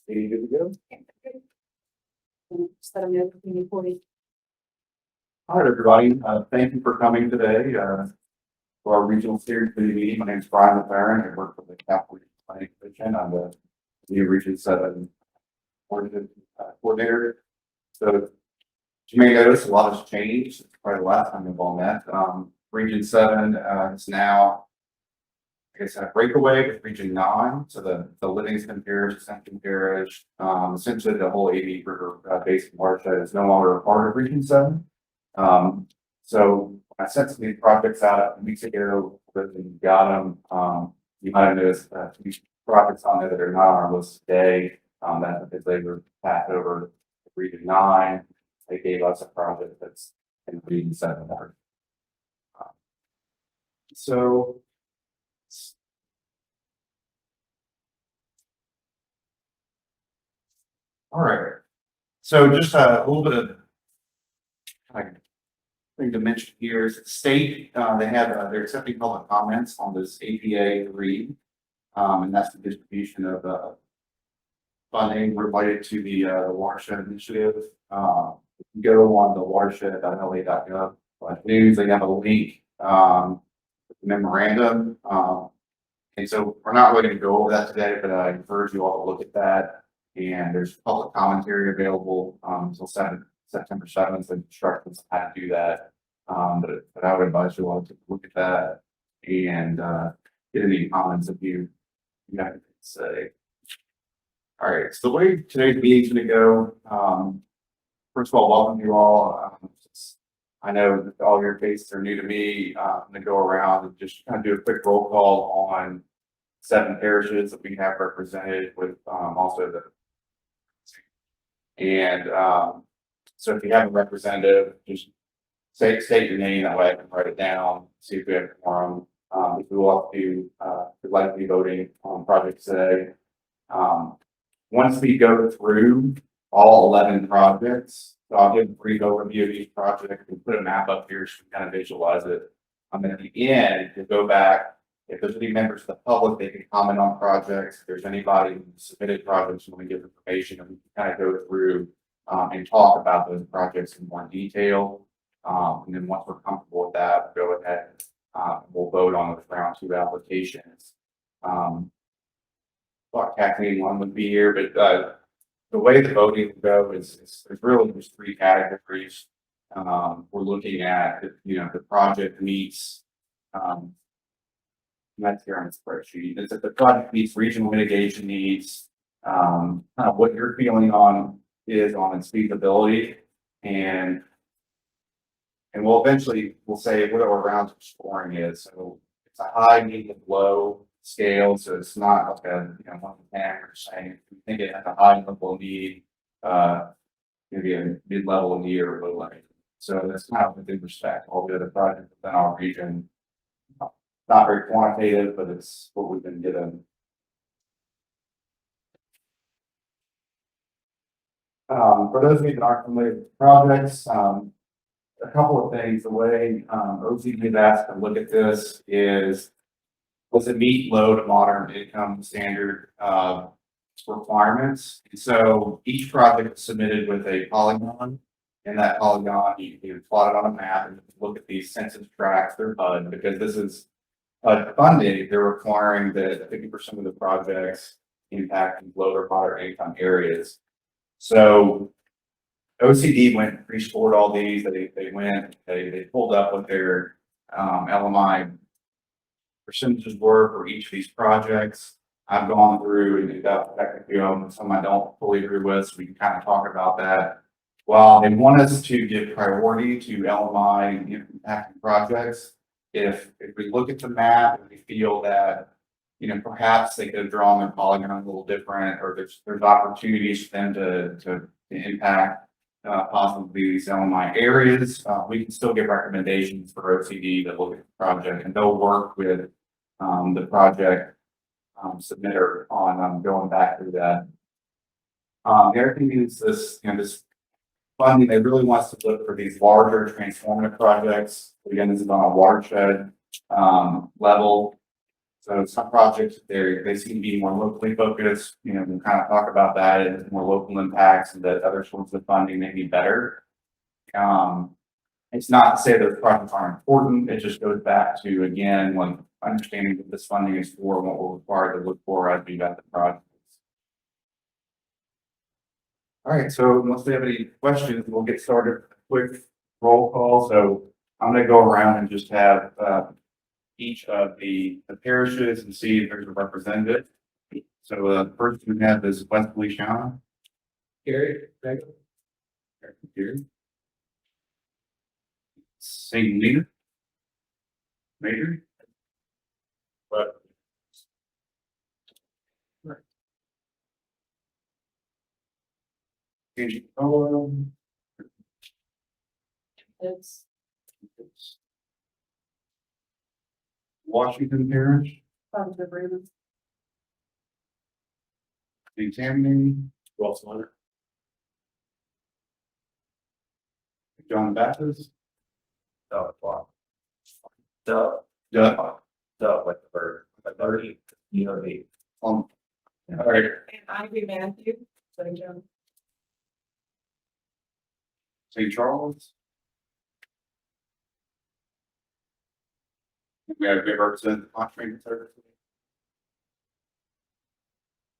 Any good to go? Just let them know if you need for me. All right, everybody. Thank you for coming today to our regional steering committee meeting. My name is Brian McLaren. I work for the Capital Region Planning Commission. I'm the new Region 7 coordinator. So, as you may notice, a lot has changed. It's probably the last time we've all met. Region 7 is now, I guess, a breakaway with Region 9. So the Livingston Parish, Ascension Parish, essentially the whole 80 River Basin watershed is no longer a part of Region 7. So I sent some of these projects out weeks ago, and got them. You might have noticed these projects on there that are not on our list today. That's because they were passed over to Region 9. They gave us a project that's in Region 7. So all right. So just a little bit of thing to mention here is the state, they have, they're accepting public comments on this APA 3, and that's the distribution of funding related to the watershed initiative. If you go on the watershed.la.gov news, they have a link, memorandum, and so we're not really going to go over that today, but I encourage you all to look at that. And there's public commentary available until September 7th, and instructions on how to do that. But I would advise you all to look at that and get any comments if you have anything to say. All right, so the way today's meeting is going to go, first of all, welcome you all. I know that all your faces are new to me. I'm going to go around and just kind of do a quick roll call on 7 parishes that we have represented with also the. And so if you have a representative, just state your name, that way I can write it down, see if we have a quorum. If we will would like to be voting on projects today. Once we go through all 11 projects, so I'll give a brief overview of each project and put a map up here so you can kind of visualize it. And at the end, we'll go back. If there's any members of the public, they can comment on projects. If there's anybody who submitted projects who want to give information, and we can kind of go through and talk about those projects in more detail. And then once we're comfortable with that, we'll go ahead and we'll vote on those round 2 applications. Thought Kathleen one would be here, but the way the voting will go is there's really just 3 categories. We're looking at, the project meets, that's here on the spreadsheet. It's if the project meets regional mitigation needs, kind of what you're feeling on is on its feasibility, and we'll eventually say what our rounds of scoring is. So it's a high, medium, low scale. So it's not like a 1 to 10. We're saying if we think it has a high level of need, maybe a mid-level need or low level. So that's kind of within respect all the other projects within our region. Not very quantitative, but it's what we've been given. For those of you that aren't familiar with projects, a couple of things. The way OCD has asked to look at this is, does it meet low to moderate income standard requirements? And so each project is submitted with a polygon. And that polygon, you can plot it on a map and look at these census tracts, they're HUD, because this is funding. They're requiring that 50% of the projects impact low or moderate income areas. So OCD went and rescored all these. They pulled up what their LMI percentages were for each of these projects. I've gone through and got technically on some I don't fully agree with, so we can kind of talk about that. While they want us to give priority to LMI impacting projects, if we look at the map and we feel that perhaps they could have drawn their polygon a little different, or there's opportunities for them to impact possibly these LMI areas, we can still give recommendations for OCD to look at the project, and they'll work with the project submitter on going back through that. The other thing is this, this funding, they really want us to look for these larger transformative projects. Again, this is on a watershed level. So some projects, they seem to be more locally focused, you know, we'll kind of talk about that and more local impacts and that other sources of funding may be better. It's not to say those projects aren't important, it just goes back to, again, like understanding what this funding is for, and what we're required to look for as we vet the projects. All right, so unless we have any questions, we'll get started. Quick roll call. So I'm gonna go around and just have each of the parishes and see if there's a representative. So first we have is West Feliciana. Gary. Here. St. Nita. Major. But. Washington Parish. Examining. Wilson. John Baptist. Duh, like the bird. Like bird, you know, the, all right. And Ivy Matthew, so Joe. St. Charles. We have a representative contracting service.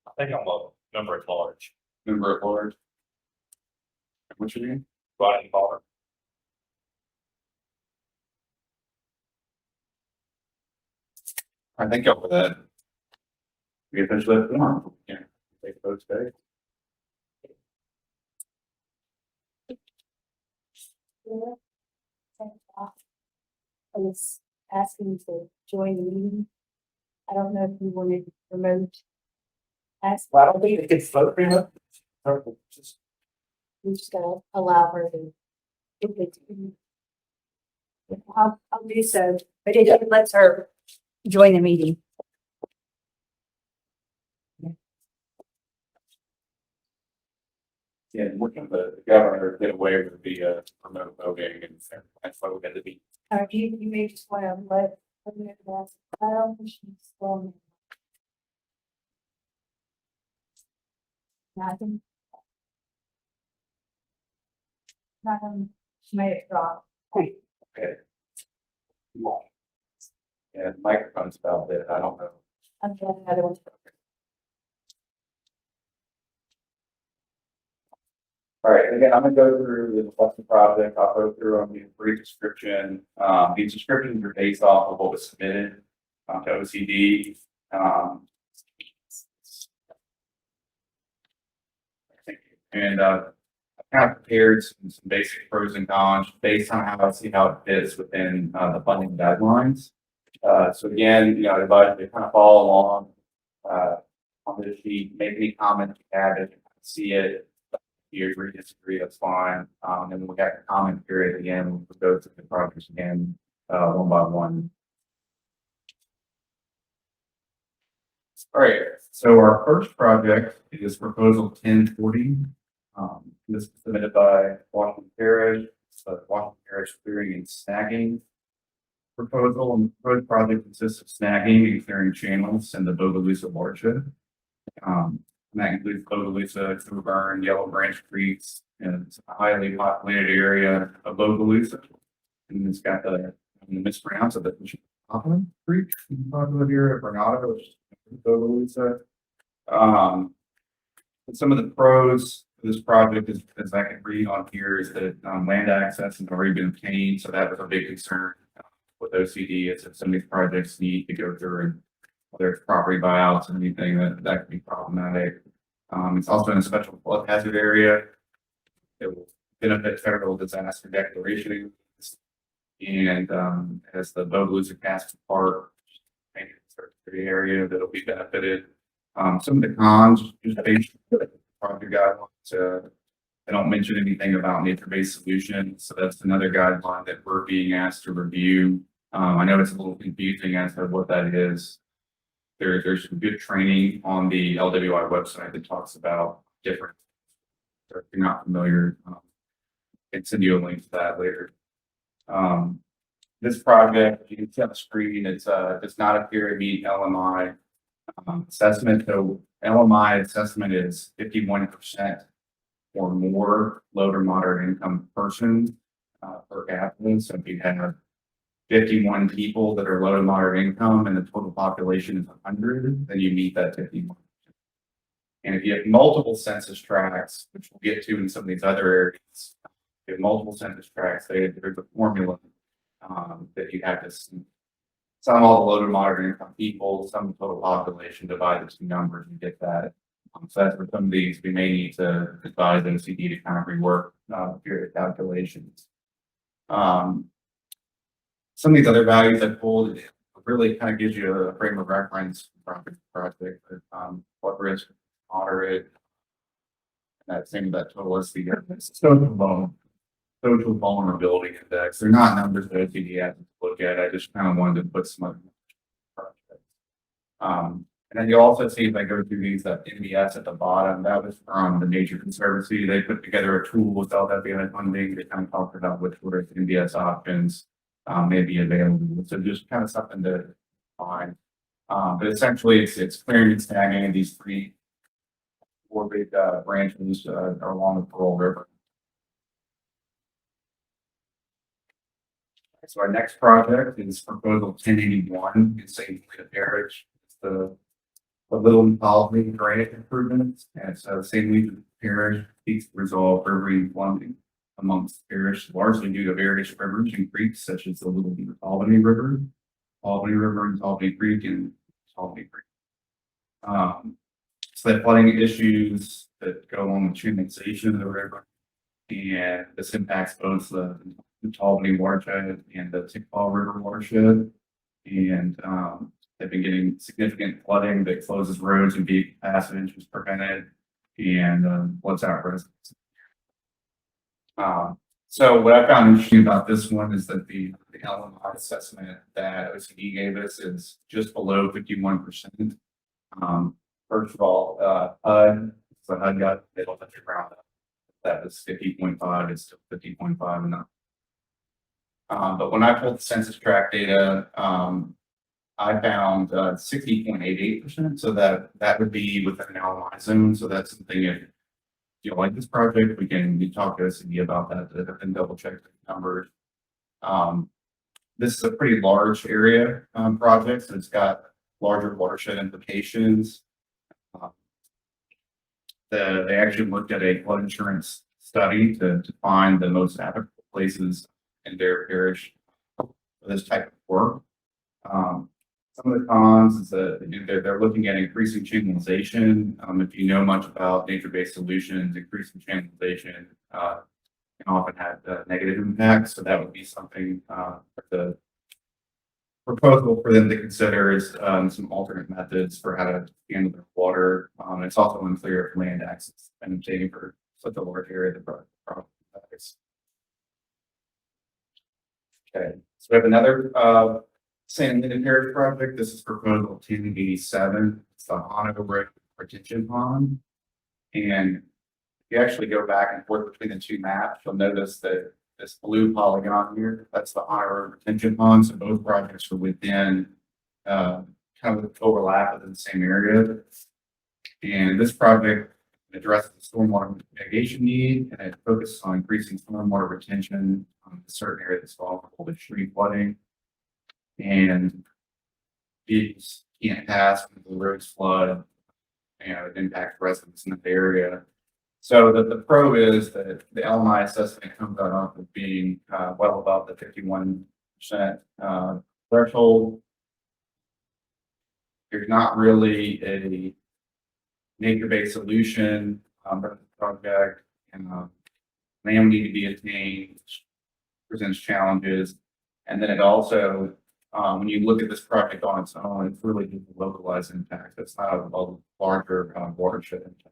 I think I'm a member at large. Member at large. What's your name? Rodney Barr. I think over that. We officially have form. Yeah. Take votes today. I was asking to join the meeting. I don't know if you wanted to promote. Ask, Well, I don't think it gets vote remote. we just gotta allow her to. If it's. I'll do so, but it lets her join the meeting. Yeah, working the governor did away with the remote voting, and that's why we had to be. You may just want to let. I don't think she's, nothing. Nothing, she made it drop. Okay. Yeah, the microphone's about it, I don't know. I'm getting another one. All right, again, I'm gonna go through the requested project, I'll go through on the brief description. These descriptions are based off of what was submitted to OCD. And I kind of prepared some basic pros and cons based on how I see how it fits within the funding guidelines. So again, you know, everybody to kind of follow along on this sheet, make any comments you have if you see it. If you agree, disagree, that's fine. And we'll get the comment period again. We'll go through the projects again one by one. All right, so our first project is proposal 1040. This is submitted by Washington Parish, Washington Parish Clearing and Snagging proposal. And the proposed project consists of snagging and clearing channels in the Bogalusa watershed. And that includes Bogalusa, Coburn, Yellow Branch Creeks, and it's a highly populated area of Bogalusa. And it's got the, I'm going to mispronounce it, but Hoffman Creek, popular area of Bernardo, which is Bogalusa. And some of the pros for this project is, as I can read on here, is that land access has already been obtained. So that was a big concern with OCD, is that some of these projects need to go through, and whether it's property buyouts or anything, that could be problematic. It's also in a special flood hazard area. It will benefit federal disaster declaration. And as the Bogalusa Castle Park area that'll be benefited. Some of the cons, just based on the project guidelines, they don't mention anything about nature-based solutions. So that's another guideline that we're being asked to review. I know it's a little confusing as to what that is. There's some good training on the LWI website that talks about different. So if you're not familiar, I can send you a link to that later. This project, you can see on the screen, it's does not appear to meet LMI assessment. So LMI assessment is 51% or more low to moderate income person per capita. So if you have 51 people that are low to moderate income and the total population is 100, then you meet that 51. And if you have multiple census tracts, which we'll get to in some of these other areas, if you have multiple census tracts, there's a formula that you have to sum all the low to moderate income people, sum the total population, divide the two numbers and get that. So that's for some of these, we may need to advise OCD to kind of rework period calculations. Some of these other values I pulled, it really kind of gives you a frame of reference for the project, what risk, moderate, and that same, that total is the social vulnerability index. They're not numbers that OCD has to look at. I just kind of wanted to put some other projects. And then you also see, if I go through these, that NBS at the bottom, that was from the Nature Conservancy. They put together a tool without FBI funding. They kind of talked about which sort of NBS options may be available. So just kind of something to find. But essentially, it's clearing and snagging these four big branches along the Pearl River. So our next project is proposal 1081 in St. Lucia Parish. It's the Little Colony drainage improvements, and so St. Lucia Parish seeks to resolve river flooding amongst the parish, largely due to various rivers and creeks such as the Little Albany River, and Albany Creek, and Albany Creek. So that flooding issues that go along with channelization of the river, and this impacts both the Albany watershed and the Tickfaw River watershed, and they've been getting significant flooding that closes roads and vehicle passage was prevented, and floods out residents. So what I found interesting about this one is that the LMI assessment that OCD gave us is just below 51%. First of all, HUD, so HUD got middle of the ground. That was 50.5, it's still 50.5 enough. But when I pulled the census tract data, I found 60.88%. So that would be within an LMI zone. So that's something, if you like this project, we talk to OCD about that and double check the numbers. This is a pretty large area project, so it's got larger watershed implications. They actually looked at a flood insurance study to find the most applicable places in their parish for this type of work. Some of the cons is that they're looking at increasing channelization. If you know much about nature-based solutions, increasing channelization can often have negative impacts. So that would be something the proposal for them to consider is some alternate methods for how to handle their water. It's also unclear if land access is benefiting for such a large area of the project. Okay, so we have another St. Lucia Parish project. This is proposal 1087. It's the Hanover retention pond. And if you actually go back and forth between the two maps, you'll notice that this blue polygon here, that's the Hanover retention pond. So both projects are within kind of overlap within the same area. And this project addresses the stormwater mitigation need, and it focuses on increasing stormwater retention on a certain area that's vulnerable to stream flooding. And vehicles can't pass when the roads flood, and it impacts residents in the area. So the pro is that the LMI assessment comes out off of being well above the 51% threshold. There's not really a nature-based solution for the project, and land need to be attained, presents challenges, and then it also when you look at this project on its own, it's really just a localized impact. It's not a larger watershed impact.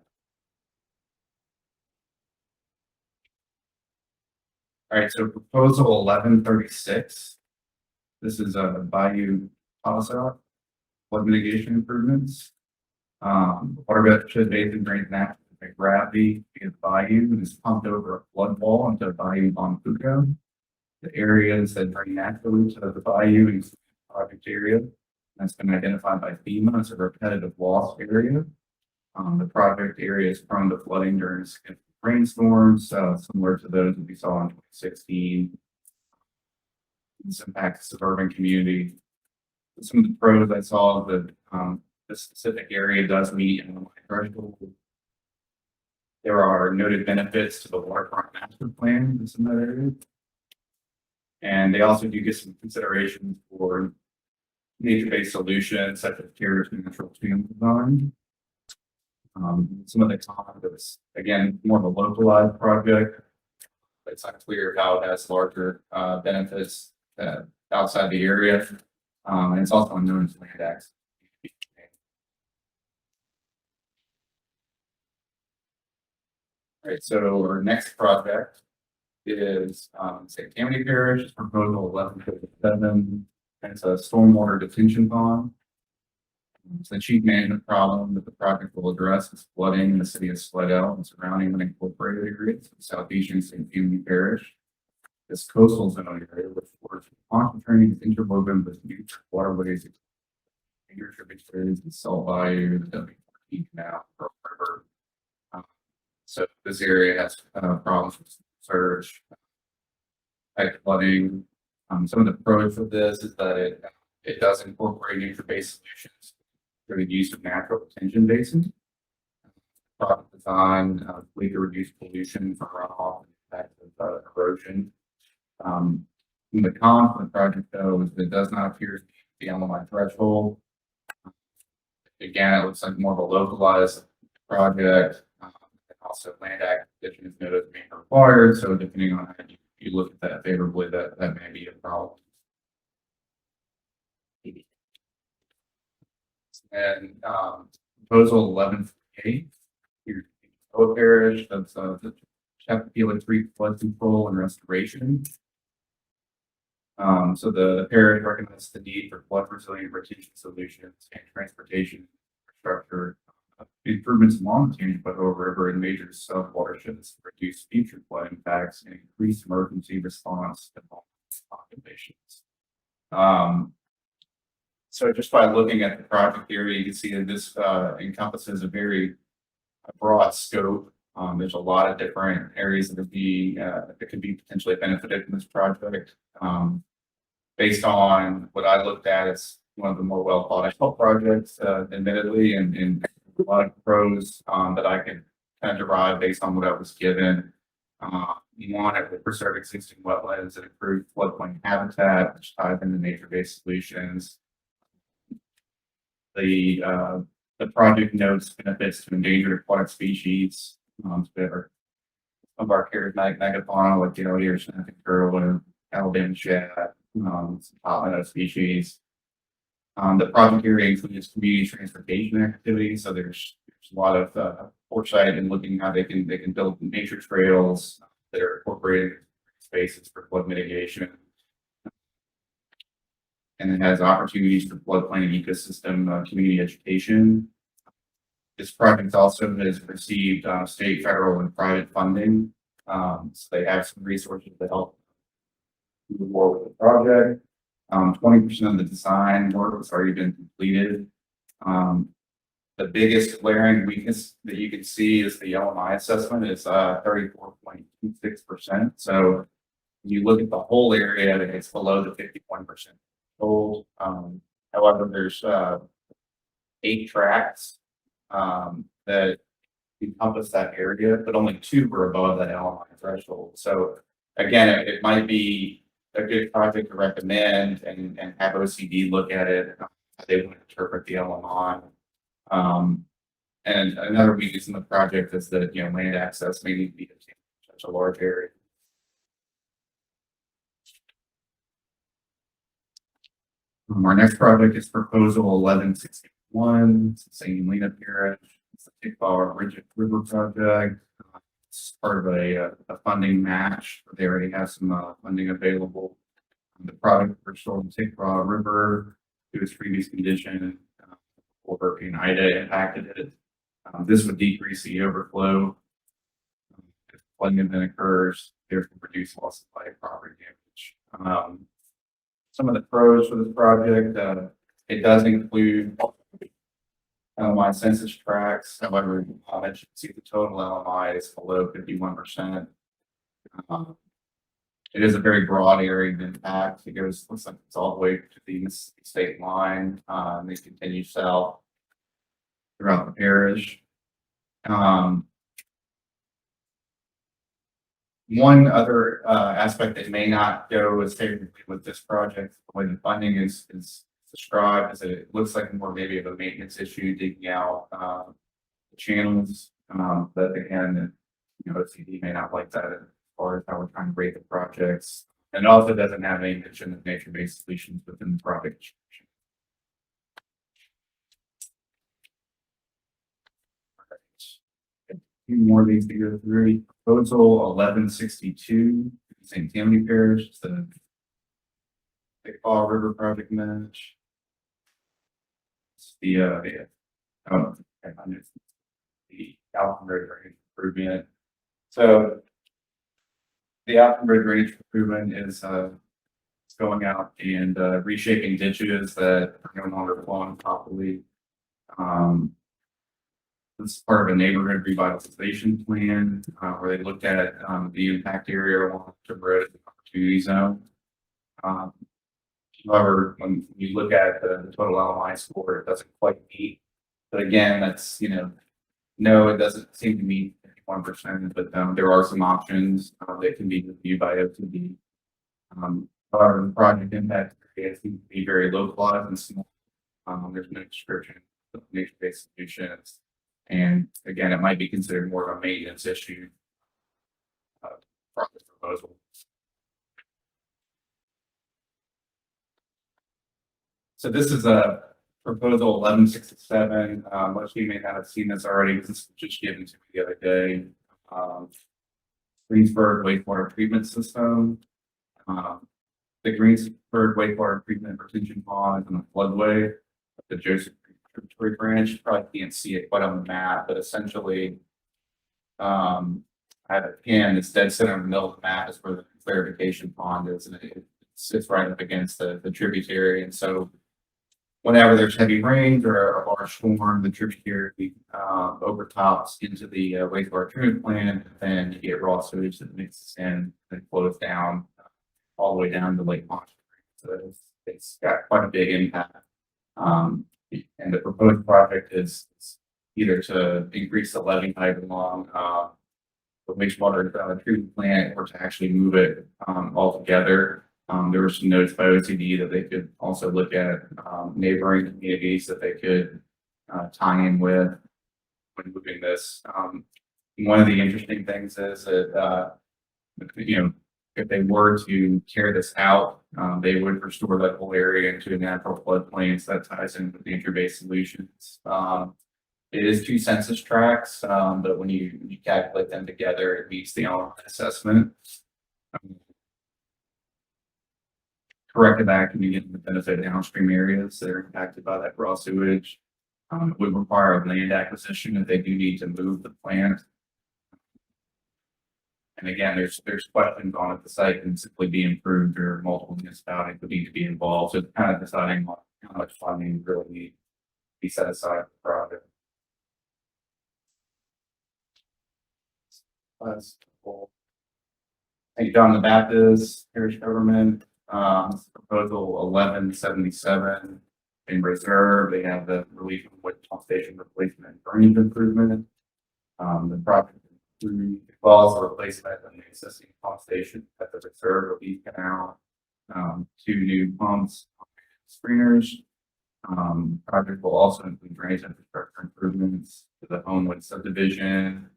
All right, so proposal 1136. This is a Bayou Palisade flood mitigation improvements. Watershed basin drains naturally by gravity via the bayou and is pumped over a flood wall into the Bayou Bonfuco. the areas that drain naturally to the bayou and project area. That's been identified by FEMA as a repetitive loss area. The project area is prone to flooding during significant rainstorms, similar to those that we saw in 2016. This impacts the suburban community. Some of the pros I saw that the specific area does meet in the threshold. There are noted benefits to the waterfront master plan that's in that area. And they also do get some considerations for nature-based solutions such as carriers and natural stream design. Some of the comments, again, more of a localized project. It's unclear how it has larger benefits outside the area. And it's also unknown as land access. All right, so our next project is St. Tammany Parish, proposal 1157. It's a stormwater detention pond. It's a chief management problem that the project will address is flooding in the city of Slidell and surrounding unincorporated areas of southeastern St. Tammany Parish. This coastal zone area, which works concentrating is interwoven with huge waterways, major tributaries, and salt bayou, the W14 Canal, Pearl River. So this area has problems with surge, type flooding. Some of the pros of this is that it does incorporate nature-based solutions through the use of natural retention basins. Project design, to reduce pollution from runoff and impact of erosion. The con for the project though is that it does not appear to be the LMI threshold. Again, it looks like more of a localized project. Also, land acquisition is noted as being required. So depending on how you look at that favorably, that may be a problem. And proposal 1148, here parish, that's the Chapel Creek flood control and restoration. So the parish recognizes the need for flood resilient retention solutions and transportation infrastructure improvements along the Tangipahoa River and major sub-watersheds to reduce future flood impacts and increase emergency response to populations. So just by looking at the project area, you can see that this encompasses a very broad scope. There's a lot of different areas that could be potentially benefited from this project. Based on what I looked at, it's one of the more well thought out projects, admittedly, and a lot of pros that I could kind of derive based on what I was given. One, it would preserve existing wetlands and improve floodplain habitat, which ties into nature-based solutions. The project notes benefits to endangered aquatic species, of our charismatic megafauna like the alligator, snapping turtle, and Alabama shad, some top species. The project area includes community transportation activities, so there's a lot of foresight in looking how they can build nature trails that are incorporated spaces for flood mitigation. And it has opportunities for floodplain and ecosystem community education. This project also has received state, federal, and private funding. So they have some resources to help move forward with the project. 20% of the design work has already been completed. The biggest glaring weakness that you can see is the LMI assessment is 34.26%. So when you look at the whole area, it's below the 51% goal. However, there's 8 tracks that encompass that area, but only 2 were above that LMI threshold. So again, it might be a good project to recommend and have OCD look at it. They want to interpret the LMI. And another weakness in the project is that land access may need to be obtained in such a large area. Our next project is proposal 1161. It's the St. Helena Parish. It's the Tickball River project. It's part of a funding match. They already have some funding available. The project restored the Tickball River to its previous condition before Hurricane Ida impacted it. This would decrease the overflow if flooding event occurs, therefore reduce loss of life, property damage. Some of the pros for this project, it does include LMI census tracts. However, as you can see, the total LMI is below 51%. It is a very broad area of impact. It goes, looks like it's all the way to the state line, and they continue south throughout the parish. One other aspect that may not go as favorably with this project, the way the funding is described, is that it looks like more maybe of a maintenance issue, digging out the channels. But again, you know, OCD may not like that as far as how we're trying to rate the projects. And it also doesn't have any mention of nature-based solutions within the project description. A few more of these to go through. Proposal 1162, St. Tammany Parish, it's the Big Fall River project match. It's the Alpha Road drainage improvement. So the Alpha Road drainage improvement is going out and reshaping ditches that are no longer flowing properly. This is part of a neighborhood revitalization plan where they looked at the impact area along the road opportunity zone. However, when you look at the total LMI score, it doesn't quite meet. But again, that's, you know, no, it doesn't seem to meet 51%, but there are some options that can be reviewed by OTD. However, the project impact area seems to be very localized and small. There's no description of nature-based solutions. And again, it might be considered more of a maintenance issue. Project proposal. So this is a proposal 1167. Most of you may not have seen this already because this was just given to me the other day. Greensburg wastewater treatment system. The Greensburg wastewater treatment retention pond and the floodway of the Joseph Tributary branch. You probably can't see it quite on the map, but essentially, I have a pin. It's dead center in the middle of the map is where the clarification pond is, and it sits right up against the tributary. And so, whenever there's heavy rains or a large storm, the tributary overtops into the wastewater treatment plant, and then you get raw sewage that mixes in and flows down all the way down to Lake Pontchartrain. So it's got quite a big impact. And the proposed project is either to increase the levee height along the wastewater treatment plant or to actually move it altogether. There were some notes by OCD that they could also look at neighboring communities that they could tie in with when moving this. One of the interesting things is that, you know, if they were to carry this out, they would restore that whole area into a natural floodplain. So that ties in with nature-based solutions. It is 2 census tracts, but when you calculate them together, it meets the LMI assessment. Corrective action again to benefit downstream areas that are impacted by that raw sewage. It would require a land acquisition if they do need to move the plant. And again, there's questions on if the site can simply be improved or multiple municipalities would need to be involved. So it's kind of deciding on how much funding really need to be set aside for the project. That's cool. St. John the Baptist Parish Government. Proposal 1177 in reserve. They have the relief of wood pump station replacement and drainage improvement. The project involves the replacement of the existing pump station at the reserve relief canal, 2 new pumps, screeners. Project will also include drainage infrastructure improvements to the Homewood subdivision.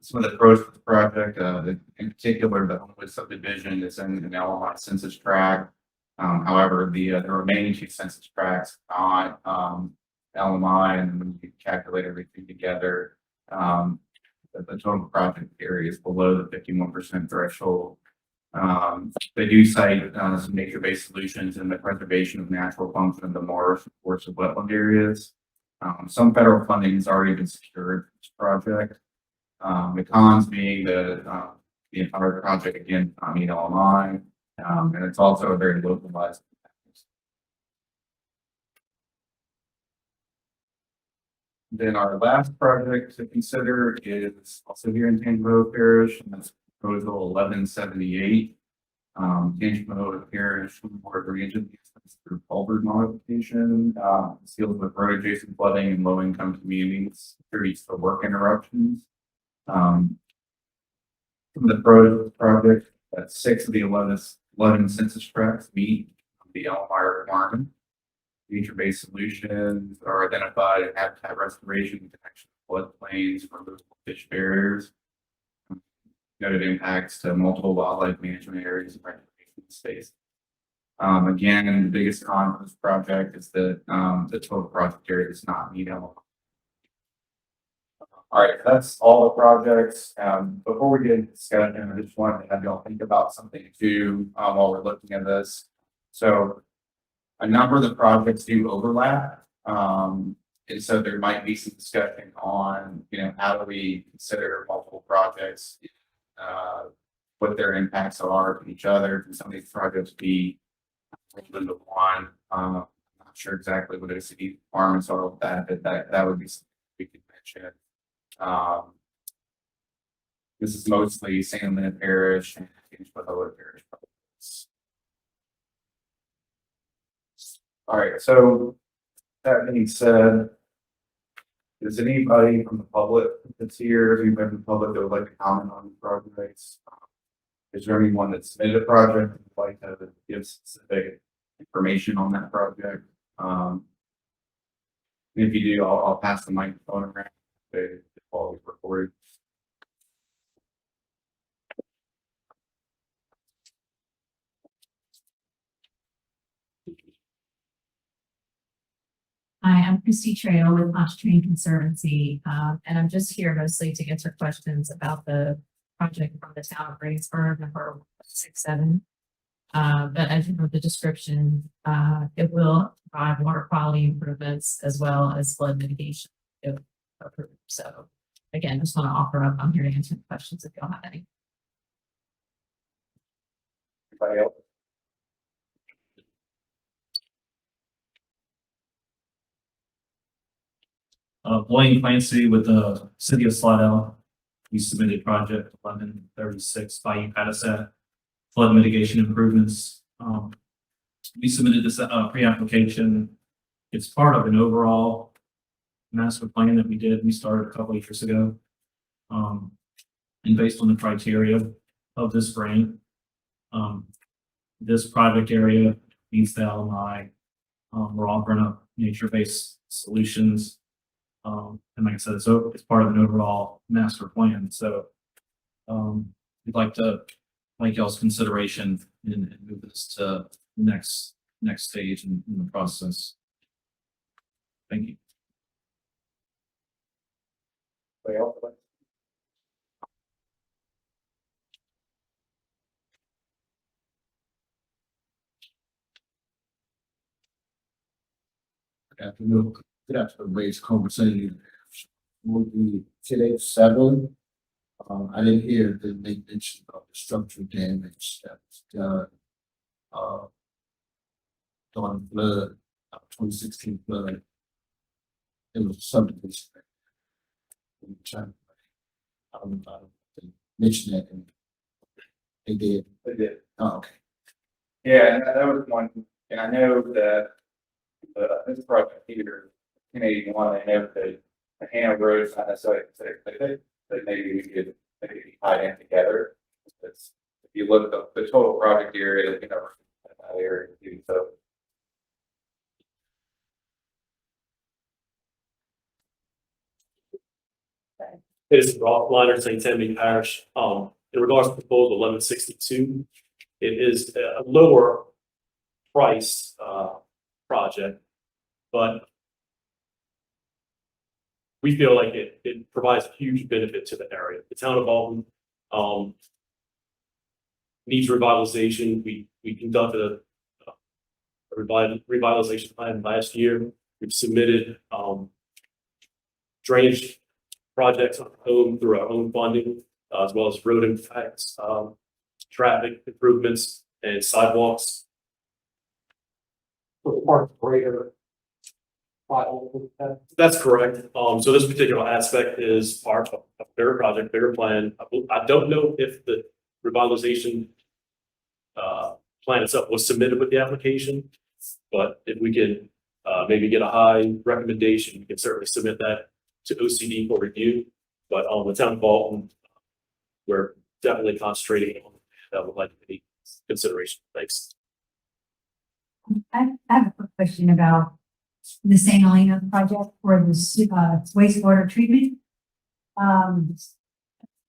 Some of the pros for the project, in particular, the Homewood subdivision is in an LMI census tract. However, the remaining 2 census tracts are not LMI, and when you calculate everything together, the total project area is below the 51% threshold. They do cite some nature-based solutions in the preservation of natural function of the marsh, of course, of wetland areas. Some federal funding has already been secured for this project. The cons being the The entire project again, I mean, online, and it's also a very localized. Then our last project to consider is also here in Tangipahoa Parish, and that's proposal 1178. Tangipahoa Parish Board of Regents through culvert modification, deals with road adjacent flooding in low income communities, contributes to work interruptions. The project, that 6 of the 11 census tracts meet the LMI requirement. Nature-based solutions are identified in habitat restoration, detection of floodplains, removal of fish barriers. Noted impacts to multiple wildlife management areas and recreation space. Again, the biggest con for this project is that the total project area does not meet LMI. All right, that's all the projects. Before we get into discussion, I just wanted to have y'all think about something too while we're looking at this. So a number of the projects do overlap. And so there might be some discussion on, how do we consider multiple projects, what their impacts are to each other. Can some of these projects be rolled into one? I'm not sure exactly what OCD requirements are with that, but that would be something we could mention. This is mostly San Lin Parish and Tangipahoa Parish projects. All right, so that being said, is anybody from the public that's here, anybody from the public that would like to comment on the projects? Is there anyone that submitted a project that would like to give specific information on that project? If you do, I'll pass the microphone around while we record. Hi, I'm Christy Trail with Pontchartrain Conservancy, and I'm just here mostly to answer questions about the project from the town of Greensburg, number 167. But as you know, the description, it will provide water quality improvements as well as flood mitigation if approved. So again, just want to offer up, I'm here to answer questions if y'all have any. Anybody else? Blaine Clancy with the city of Slidell. We submitted project 1136 Bayou Patasat flood mitigation improvements. We submitted this pre-application. It's part of an overall master plan that we started a couple of years ago. And based on the criteria of this grant, this project area meets the LMI. We're offering up nature-based solutions. And like I said, it's part of an overall master plan. So we'd like y'all's consideration and move this to the next stage in the process. Thank you. Anybody else? Afternoon. Good afternoon, raise conversation. Would be today 7. I didn't hear the mention of the structural damage that was done. During the flood, 2016 flood. It was a subdivision. I don't know if they mentioned that. They did. They did. Oh, okay. Yeah, and that was one, and I know that this project here, 1081, I know that the Hannah Road is not necessarily considered, but maybe we could maybe tie in together. It's, if you look at the total project area, that area too, so. It is Rob Liner, St. Tammany Parish. In regards to proposal 1162, it is a lower price project, but we feel like it provides a huge benefit to the area. The town of Alton needs revitalization. We conducted a revitalization plan last year. We've submitted drainage projects on our own through our own funding. as well as road impacts, traffic improvements and sidewalks. Part greater. That's correct. So this particular aspect is part of a bigger project, bigger plan. I don't know if the revitalization plan itself was submitted with the application, but if we can maybe get a high recommendation, we can certainly submit that to OCD for review. But on the town of Alton, we're definitely concentrating on that would like to be consideration. Thanks. I have a quick question about the St. Helena project for the wastewater treatment.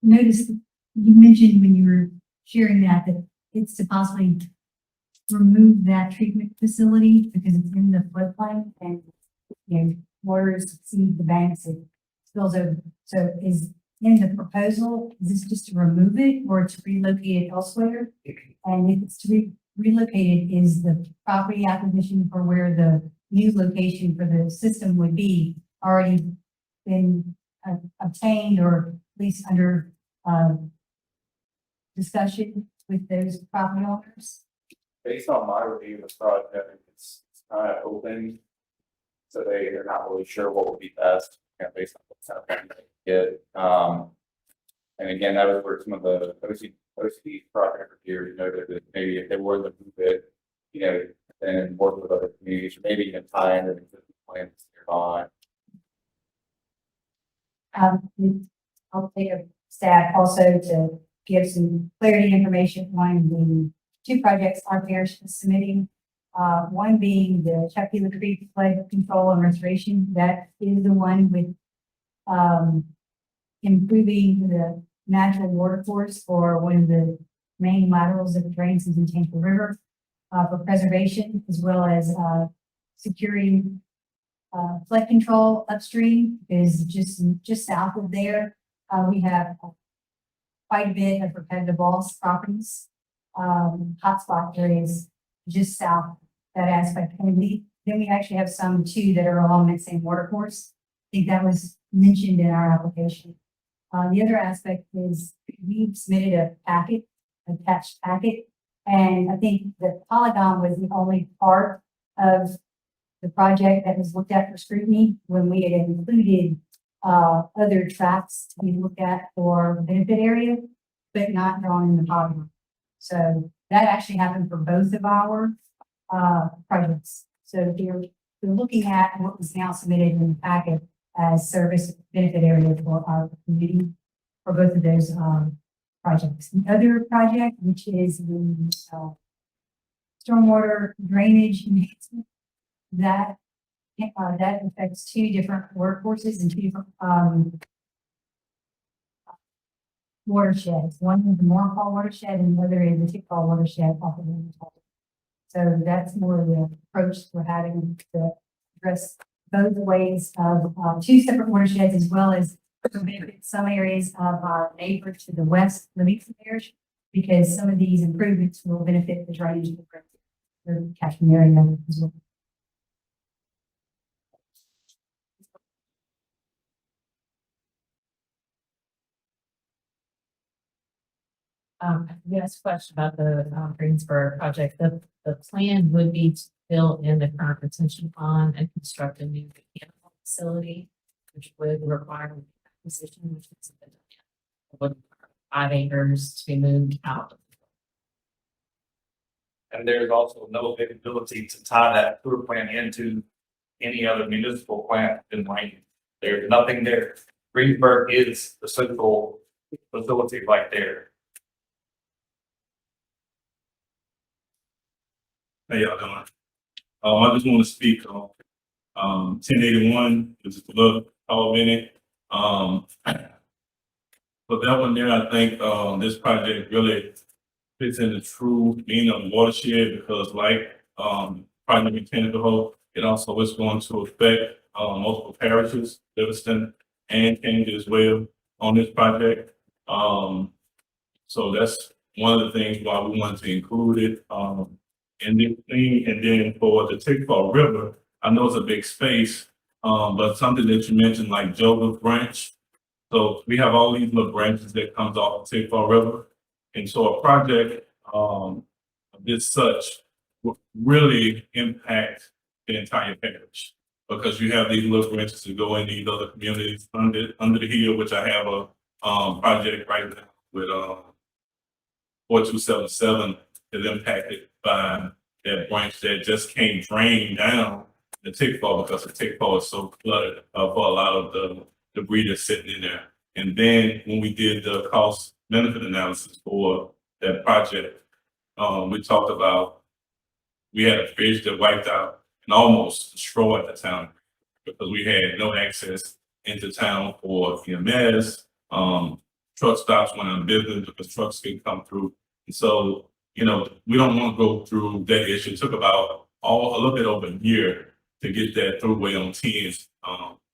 Notice you mentioned when you were sharing that it's to possibly remove that treatment facility because it's in the floodplain and, you know, waters exceed the banks, it spills over. So is in the proposal, is this just to remove it or to relocate it elsewhere? And if it's to relocate it, is the property acquisition for where the new location for the system would be already been obtained or at least under discussion with those property owners? Based on my review of the project, it's kind of open. So they're not really sure what would be best, you know, based on what kind of thing they get. And again, that was where some of the OCD project reviewers noted that maybe if they were to move it, you know, then work with other communities, or maybe even tie into the existing plans nearby. I'll take a stab also to give some clarity information on the two projects our parish is submitting. One being the Chuckula Creek flood control and restoration. That is the one with improving the natural water course for one of the main laterals that drains into the Tampa River for preservation, as well as securing flood control upstream is just south of there. We have quite a bit of repetitive loss properties, hotspot areas just south of that aspect. And then we actually have some too that are along that same water course. I think that was mentioned in our application. The other aspect is we've submitted a packet, attached packet, and I think the polygon was the only part of the project that was looked at for scrutiny when we had included other tracks to be looked at for benefit area, but not drawn in the polygon. So that actually happened for both of our projects. So if you're looking at what was now submitted in the packet as service benefit area for our community for both of those projects. The other project, which is the stormwater drainage enhancement, that affects two different workforces and two different watersheds. One is the Morrill watershed and the other is the Tickfall watershed off of the So that's more of the approach we're having to address both ways of two separate watersheds, as well as to benefit some areas of our neighbor to the west, Livingston Parish, because some of these improvements will benefit the drainage of the catchment area as well. Yes, question about the Greensburg project. The plan would be to fill in the current retention pond and construct a new mechanical facility, which would require acquisition, which is would 5 acres to be moved out. And there's also no ability to tie that sewer plant into any other municipal plant in Wayne. There's nothing there. Greensburg is the central facility right there. How y'all doing? I just want to speak on 1081, which is the little call minute. But that one there, I think this project really fits in the true meaning of watershed, because like project mechanical whole, it also is going to affect multiple parishes, Livingston and Kennedy as well on this project. So that's one of the things why we wanted to include it. And then for the Tickfall River, I know it's a big space, but something that you mentioned like Joseph Branch, So we have all these little branches that comes off the Tickfaw River. And so a project, of this such would really impact the entire parish. Because you have these little branches that go in these other communities under the hill, which I have a, project right now with, 4277 is impacted by that branch that just can't drain down the Tickfaw because the Tickfaw is so flooded, for a lot of the debris that's sitting in there. And then when we did the cost benefit analysis for that project, we talked about, we had a bridge that wiped out and almost destroyed the town because we had no access into town for EMS. Truck stops went out of business because trucks couldn't come through. And so, you know, we don't want to go through that issue. It took about a little bit over a year to get that throughway on 10s,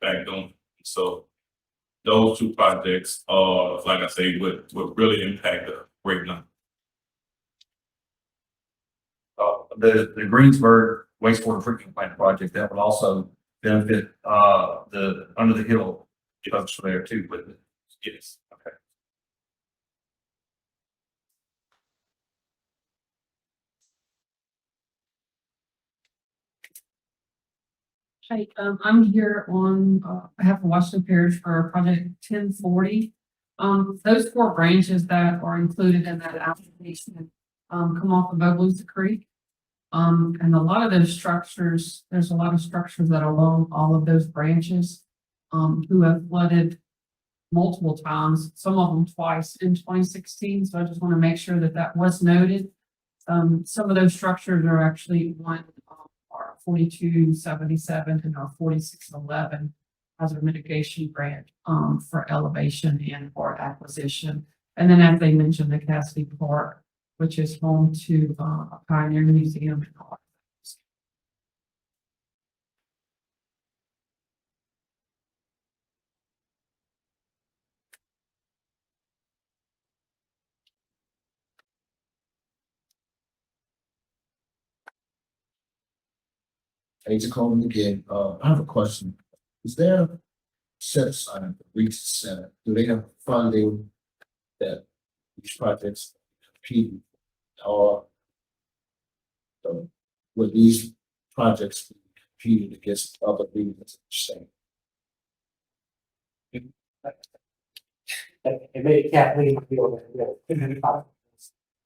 back on. So those two projects like I say, would really impact the rate number. The Greensburg wastewater treatment plant project, that would also benefit, the under the hill folks there too, but Yes. okay. Hi, I'm here on behalf of Washington Parish for project 1040. Those 4 branches that are included in that application come off of Oglesby Creek. And a lot of those structures, there's a lot of structures that are along all of those branches who have flooded multiple times, some of them twice in 2016. So I just want to make sure that that was noted. Some of those structures are actually on our 4277 and our 4611 hazard mitigation grant for elevation and for acquisition. And then as they mentioned, the Cassidy Park, which is home to a Pioneer Museum and all. Hate to call them again. I have a question. Is there set aside for Reach Center? Do they have funding that these projects compete or would these projects be competed against other regions of the state? And maybe Kathleen would be able to.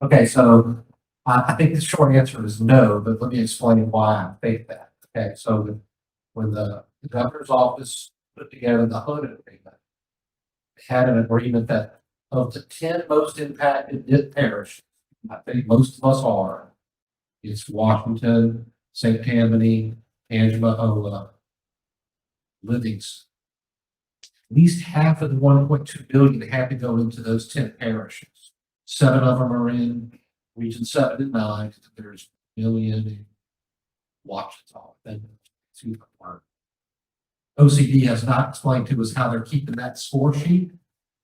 Okay, so I think the short answer is no, but let me explain why I think that. Okay, so when the governor's office put together the HUD agreement, they had an agreement that of the 10 most impacted parishes, I think most of us are, it's Washington, St. Tammany, Angela, Livingston. At least half of the 1.2 billion have to go into those 10 parishes. 7 of them are in region 7 and 9. There's a million in Washington. Then 2 are. OCD has not explained to us how they're keeping that score sheet.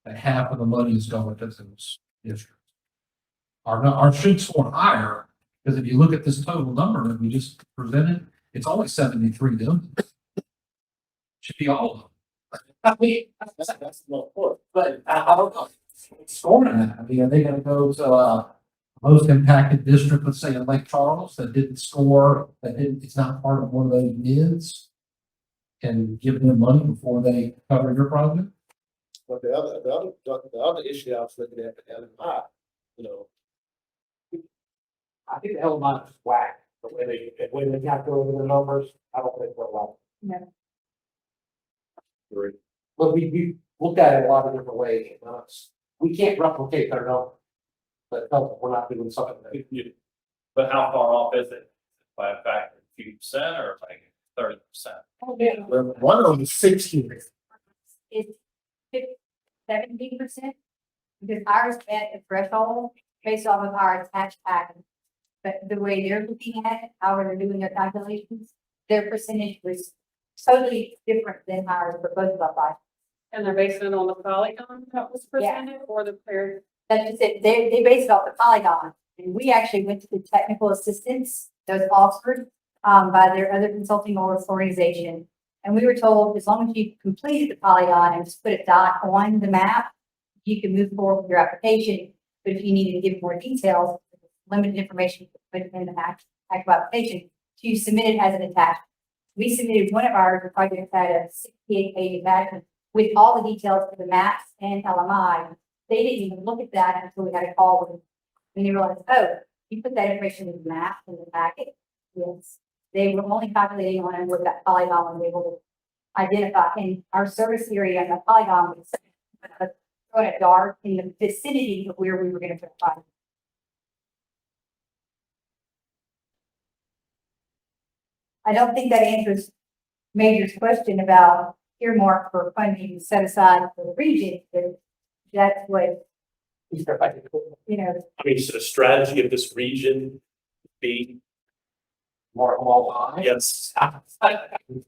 That half of the money is going to those districts. Our should score higher because if you look at this total number that we just presented, it's only 73 million. Should be all of them. I mean, that's the point. But I don't know. Scoring that. I mean, are they going to go to most impacted district, let's say in Lake Charles, that didn't score, it's not part of one of those bids, and give them money before they cover your project? But the other issue I was looking at, the LMI, you know, I think the LMI is whack, the way they calculate the numbers, I don't think we're allowed. No. But we looked at it a lot of different ways, we can't replicate their number. But we're not doing something that. But how far off is it? By a factor of a few percent or like 30%? well, one of them is 60. It's 17%, because ours met the threshold based off of our attached package. But the way they're looking at it, how they're doing their calculations, their percentage was totally different than ours for both of our. And they're basing it on the polygon that was presented or the pair. That's just it. They base it off the polygon. And we actually went to the technical assistance that was offered by their other consulting organization. And we were told, as long as you completed the polygon and just put a dot on the map, you can move forward with your application. But if you needed to give more details, limited information to put in the actual application, to submit it as an attachment. We submitted one of ours, the project had a 68-page attachment with all the details for the maps and LMI. They didn't even look at that until we had a call with them. And they realized, oh, you put that information in the map in the packet. Yes. They were only calculating on what that polygon was able to identify. And our service area and the polygon was thrown a dart in the vicinity of where we were going to put a polygon. I don't think that answers Major's question about earmark for funding set aside for the region, because that's what, you know, I mean, so the strategy of this region would be, More. yes,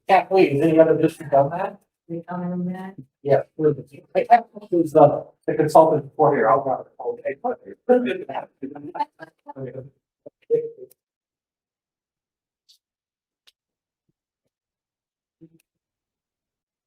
Can't believe, has any other district done that? we comment on that. Yeah. Who's the consultant for here? I'll grab it. Okay.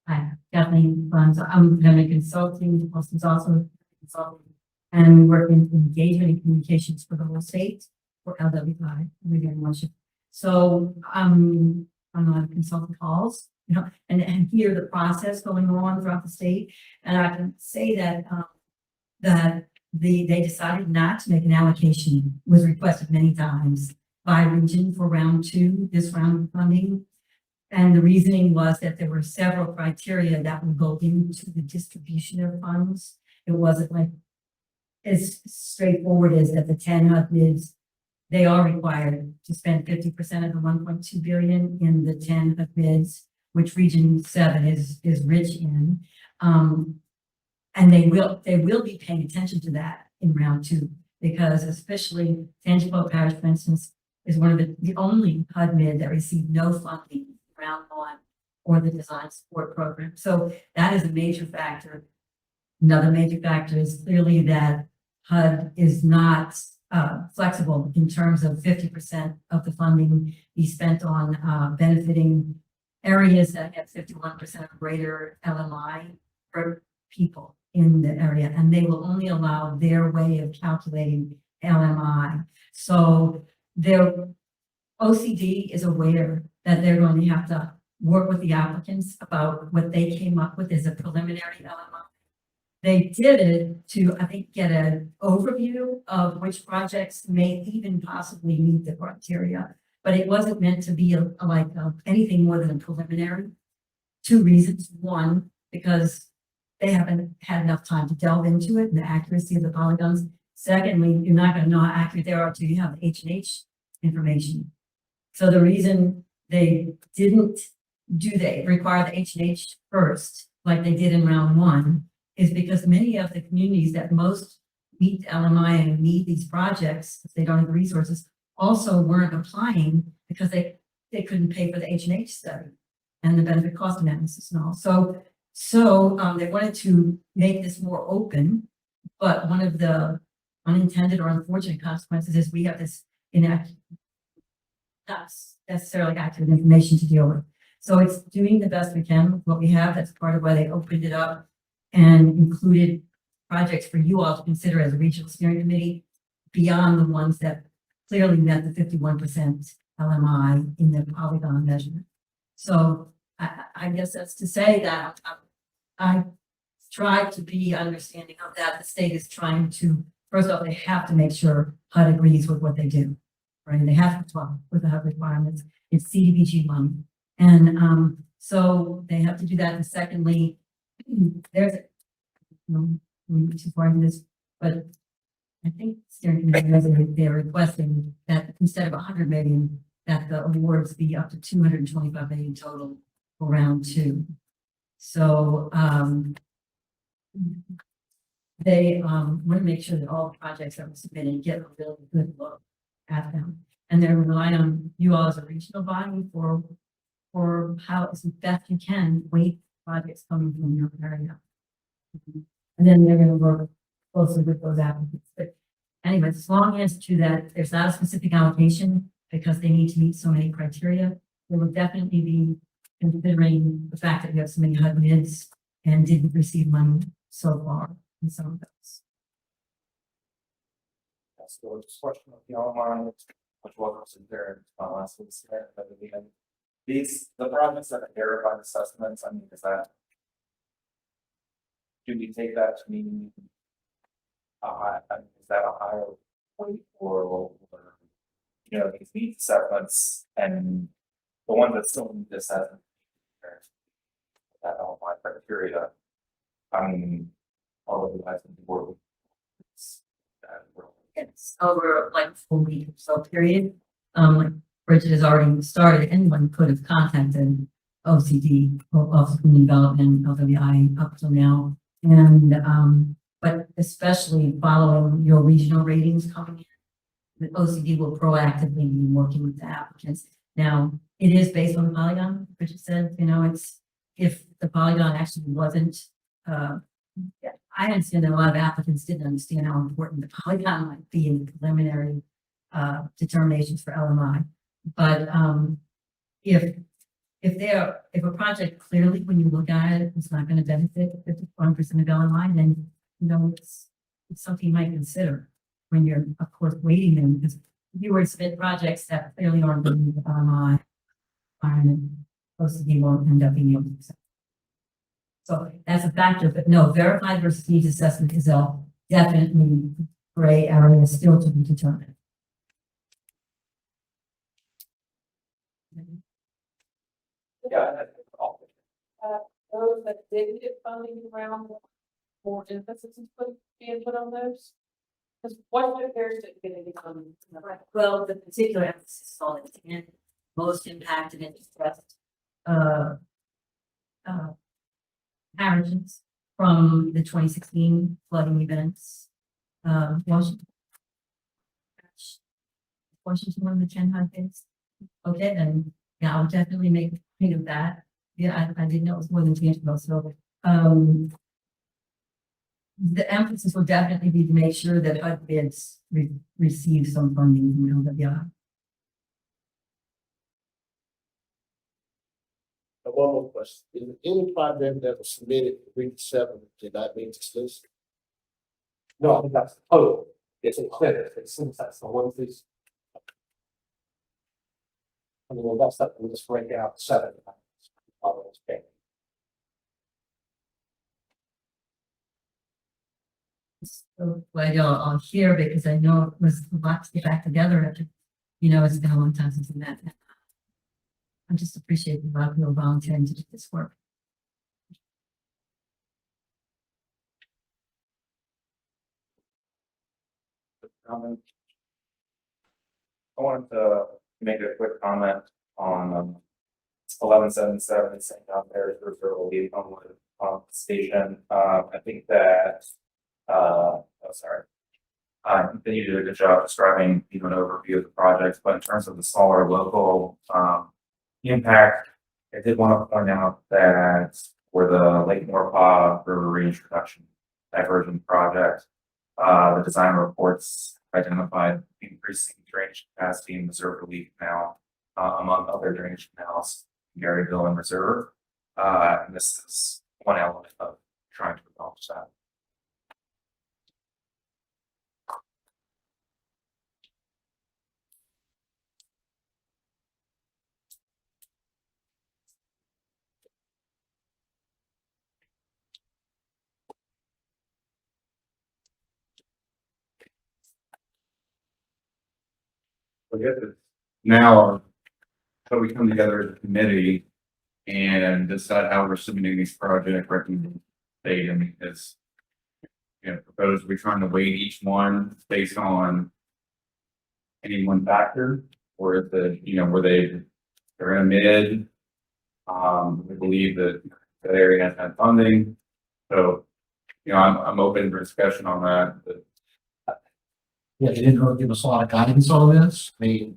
Hi, Kathleen Funds. I'm gonna consulting, Austin's also consulting, and work in engagement and communications for the whole state for LWI. We very much. So I'm on consultant calls, you know, and hear the process going on throughout the state. And I can say that that they decided not to make an allocation, was requested many times by region for round 2, this round of funding. And the reasoning was that there were several criteria that would go into the distribution of funds. It wasn't like as straightforward as that the 10 HUD bids, they are required to spend 50% of the 1.2 billion in the 10 HUD bids, which Region 7 is rich in. And they will be paying attention to that in round 2, because especially Tangipahoa Parish, for instance, is one of the only HUD mid that received no funding round 1 or the design support program. So that is a major factor. Another major factor is clearly that HUD is not flexible in terms of 50% of the funding be spent on benefiting areas that have 51% or greater LMI per people in the area, and they will only allow their way of calculating LMI. So their OCD is aware that they're going to have to work with the applicants about what they came up with as a preliminary LMI. They did it to, I think, get an overview of which projects may even possibly meet the criteria, but it wasn't meant to be anything more than a preliminary. 2 reasons. 1, because they haven't had enough time to delve into it and the accuracy of the polygons. Secondly, you're not going to know how accurate they are until you have the H&H information. So the reason they didn't require the H&H first, like they did in round 1, is because many of the communities that most meet LMI and need these projects, if they don't have the resources, also weren't applying because they couldn't pay for the H&H study and the benefit cost analysis and all. So they wanted to make this more open, but one of the unintended or unfortunate consequences is we have this inaccurate, not necessarily accurate information to deal with. So it's doing the best we can with what we have. That's part of why they opened it up and included projects for you all to consider as a regional steering committee beyond the ones that clearly met the 51% LMI in the polygon measurement. So I guess that's to say that I try to be understanding of that. The state is trying to, first of all, they have to make sure HUD agrees with what they do, right? They have to talk with the HUD requirements. It's CDBG money. And so they have to do that. And secondly, there's, too far into this, but I think steering committee, they're requesting that instead of 100 million, that the awards be up to 225 million total for round 2. So they want to make sure that all the projects that were submitted get a really good look at them, and they're relying on you all as a regional body for how as best you can weight projects coming from your area, and then they're going to work closely with those applicants. But anyways, as long as to that there's not a specific allocation because they need to meet so many criteria, there will definitely be considering the fact that we have so many HUD bids and didn't receive money so far in some of those. That's the question of the online, which wasn't there last week, but at the end. The projects that are verified assessments, I mean, is that? Do we take that to mean? Is that a higher point or, you know, these needs assessments and the ones that still need this assessment? That all my criteria. I mean, all of you guys in the world. It's over like a full week or so period. Like Bridget has already started, anyone could have contacted OCD, Office of Community Development, LWI up till now. And, but especially following your regional ratings coming in, the OCD will proactively be working with the applicants. Now, it is based on the polygon, Bridget said, you know, it's, if the polygon actually wasn't, yeah, I understand that a lot of applicants didn't understand how important the polygon might be in the preliminary determinations for LMI. But if a project clearly, when you look at it, it's not going to benefit 51% of LMI, then you know it's something you might consider when you're, of course, weighting them, because if you were to submit projects that clearly aren't going to meet the LMI, OCD won't end up being able to accept. So that's a factor, but no, verified versus needs assessment is a definitely gray area still to be determined. Yeah. Those that did get funding around, more emphasis is being put on those. Because what repairs did get any funding? Well, the particular emphasis on it, and most impacted and distressed parishes from the 2016 flooding events. Washington, one of the 10 HUD bids. Okay, then yeah, I'll definitely make a point of that. Yeah, I didn't know it was more than 10 of so the emphasis will definitely be to make sure that HUD bids receive some funding from LWI. One more question. Is there any project that was submitted to reach 7 did not meet this list? No, I think that's the total. It's included, it seems that's the one piece. I mean, well, that's that, we'll just break out 7. Okay. So glad y'all are here because I know it was a lot to get back together after, you know, it's been a long time since we met. I just appreciate a lot of people volunteering to do this work. Comment. I wanted to make a quick comment on 1177 St. John Parish Reserve Lead Homewood Station. I think that I think that you did a good job describing even an overview of the projects, but in terms of the smaller local impact, I did want to point out that for the Lake Maurepas River Reintroduction Diversion Project, the design reports identified increasing drainage capacity in Reserve Relief Canal, among other drainage canals in Garyville and Reserve. And this is one element of trying to accomplish that. I guess it's now, so we come together as a committee and decide how we're submitting these project recommendations. I mean, is, you know, proposed, we're trying to weight each one based on any one factor, or if the, you know, where they're in a mid. We believe that that area has had funding, so, you know, I'm open for discussion on that, but Yeah, they didn't really give us a lot of guidance on this. I mean,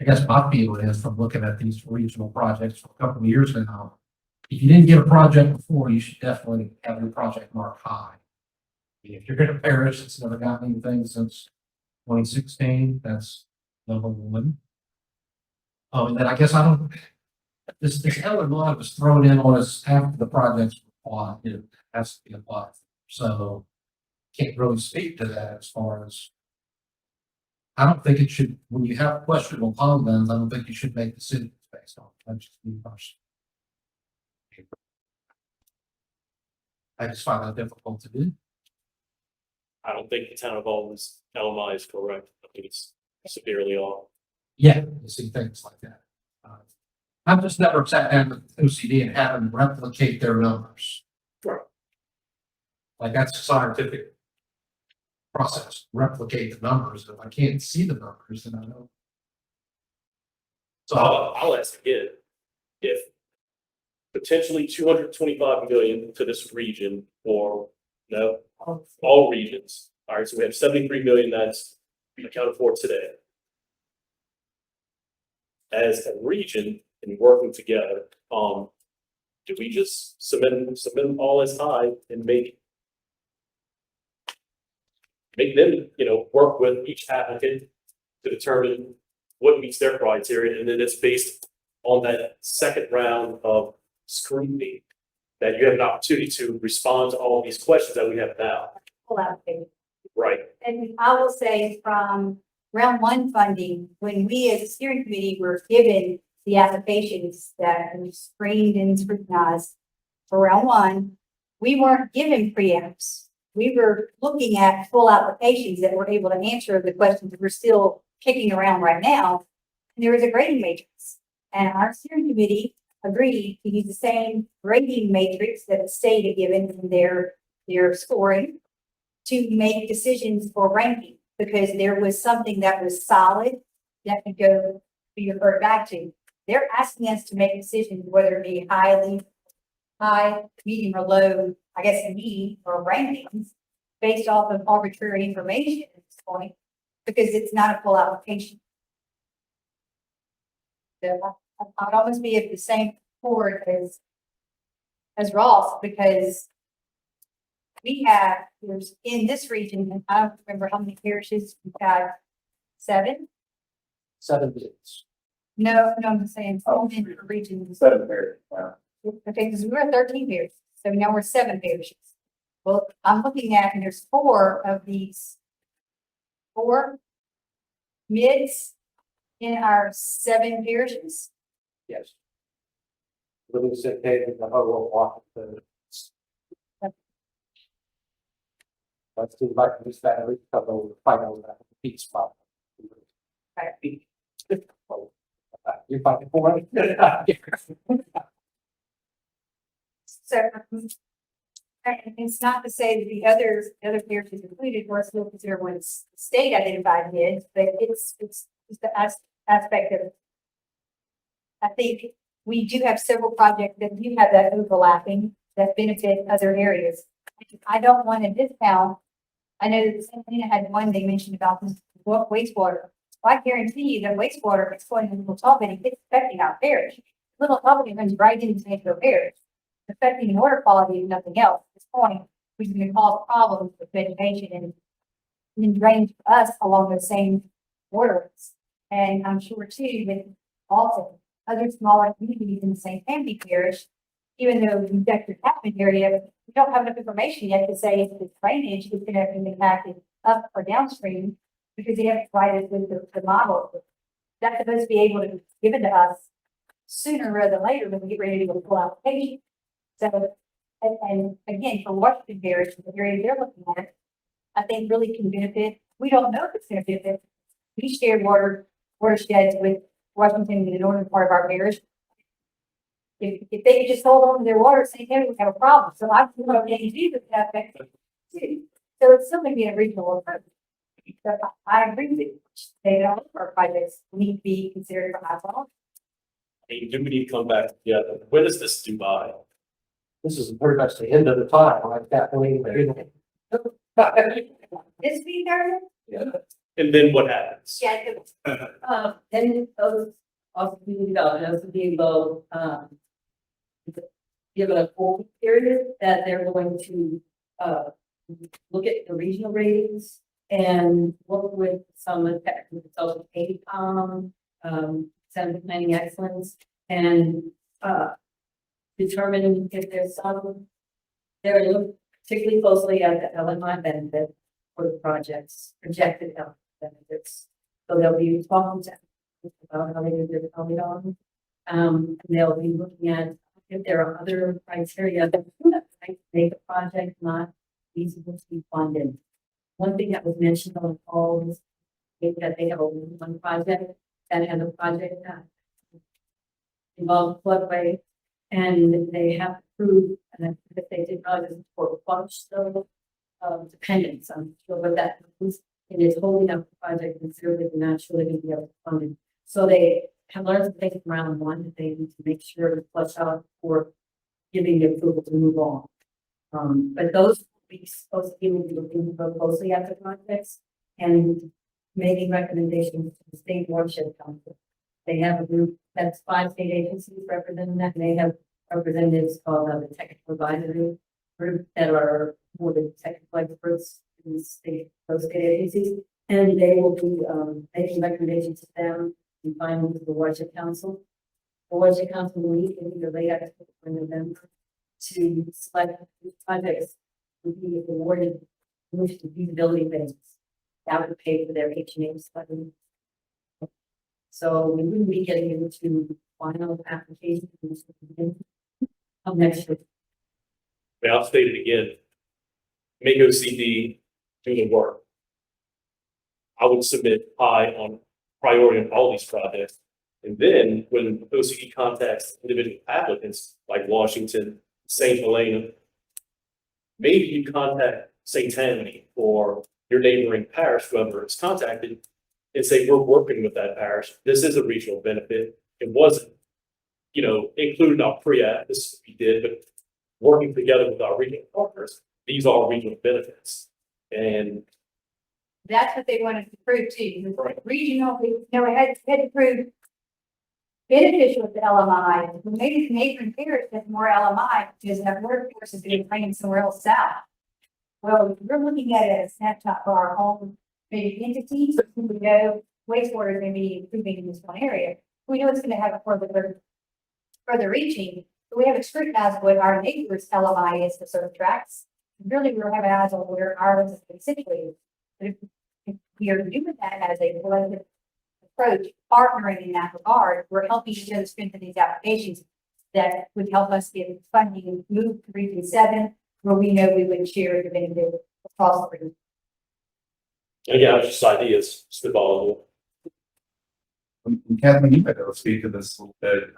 I guess my feeling is from looking at these regional projects for a couple of years now, if you didn't get a project before, you should definitely have your project marked high. I mean, if you're gonna parish, it's never gotten anything since 2016, that's number one. And then I guess I don't, this LMI was thrown in on us after the project's applied, it has to be applied. So can't really speak to that as far as. I don't think it should, when you have questionable polygons, I don't think you should make decisions based on, it. That's just me personally. I just find that difficult to do. I don't think the town of Alden's LMI is correct. I think it's severely off. Yeah, you see things like that. I've just never sat down with OCD and had them replicate their numbers. Right. Like that's a scientific process, replicate the numbers. If I can't see the numbers, then I don't. So I'll ask again, if potentially 225 million to this region or no, all regions. All right, so we have 73 million that's accounted for today. As a region and working together, do we just submit them all as high and make them, work with each applicant to determine what meets their criteria, and then it's based on that second round of scrutiny that you have an opportunity to respond to all these questions that we have now. Full application. Right. And I will say from round one funding, when we as a steering committee were given the applications that we screened and scrutinized for round one, we weren't given preamps. We were looking at full applications that were able to answer the questions that we're still kicking around right now. And there was a grading matrix. And our steering committee agreed to use the same grading matrix that the state had given in their scoring to make decisions for ranking, because there was something that was solid that could go be referred back to. They're asking us to make decisions, whether it be high, medium, or low, I guess, medium or rankings, based off of arbitrary information at this point, because it's not a full application. So I'd almost be at the same board as Ross, because we have, there's in this region, and I don't remember how many parishes we've got, 7? 7 bids. No, I'm saying, in the region. 7 there. Wow. Okay, because we were 13 parishes, so now we're 7 parishes. Well, I'm looking at, and there's 4 of these, 4 mids in our 7 parishes. Yes. Livingston, Haven, the whole Washington. Let's do like this battery, couple of final peak spot. Right. You're fighting for it. So, and it's not to say that the other parishes included were still considered one's state identified mids, but it's just the aspect of. I think we do have several projects that do have that overlapping that benefit other areas. I don't want to discount. I know that Santana had one they mentioned about this wastewater. Well, I guarantee you that wastewater is going to Little Albany, it's affecting our parish. Little Albany runs right into St. Parish, affecting water quality and nothing else. At this point, which is going to cause problems with vegetation and drainage for us along the same waterways. And I'm sure too that also other smaller communities in the St. Anthony Parish, even though we've got your catchment area, we don't have enough information yet to say if the drainage is going to be impacted up or downstream, because they haven't provided with the model. That's supposed to be able to be given to us sooner rather than later when we get ready to do a full application. So, and again, for Washington Parish, the area they're looking at, I think really can benefit. We don't know if it's going to benefit. We share watersheds with Washington in the northern part of our parish. If they could just hold on to their water, St. Anthony would have a problem. So I think what they do with that affect too. So it's still going to be a regional approach. So I agree with you. They all of our projects need to be considered for high quality. And do we need to come back together? When is this due by? This is pretty much the end of the time, like Kathleen. This week, Thursday? Yeah. And then what happens? Yeah, Then those of community development, those being low, given a full period that they're going to, look at the regional ratings and work with some of the technical consultant, Center for Planning Excellence, and, determine if there's some, they're looking particularly closely at the LMI benefit for the project's projected LMI benefits. So they'll be talking to about how they do their polygon. And they'll be looking at if there are other criteria that might make a project not feasible to be funded. One thing that was mentioned on the call is that they have a one project that has a project that involves floodway, and they have to prove, and if they did not, it's for functional dependence. I'm sure what that means. It is holding up the project considerably and not sure they can be able to fund it. So they have learned some things from round one that they need to make sure to flush out for giving the approval to move on. But those will be supposed to be looking more closely at the projects and making recommendations to the state watershed council. They have a group that's 5 state agencies representing that, and they have representatives called the technical advisory group that are more the technical experts in the state, those state agencies. And they will be making recommendations to them and finally to the watershed council. The watershed council will meet in either late October or November to select which projects will be awarded with the feasibility phase. That would pay for their H&A study. So we wouldn't be getting into final applications of next year. I'll state it again. Make OCD do the work. I would submit high on priority on all these projects. And then when OCD contacts individual applicants like Washington, St. Helena, maybe you contact St. Tammany or your neighboring parish, whoever is contacted, and say, we're working with that parish. This is a regional benefit. It wasn't, included in our pre-app, this we did, but working together with our regional partners, these are regional benefits. And That's what they wanted to prove too. Right. Regional, it had to prove beneficial with the LMI. Maybe the neighboring parish has more LMI because that workforce is being trained somewhere else south. Well, we're looking at it as a snapshot for our home, maybe entities, so we know wastewater is going to be improving in this one area. We know it's going to have a further reaching, but we haven't scrutinized what our neighbor's LMI is for certain tracts. Really, we're having eyes on where ours is situated. But if we are doing that as a collective approach, partnering in that regard, we're helping each other strengthen these applications that would help us get funding and move to Region 7, where we know we would share the benefit across the region. again, it's just ideas, spitballing. Kathleen, you might be able to speak to this a little bit.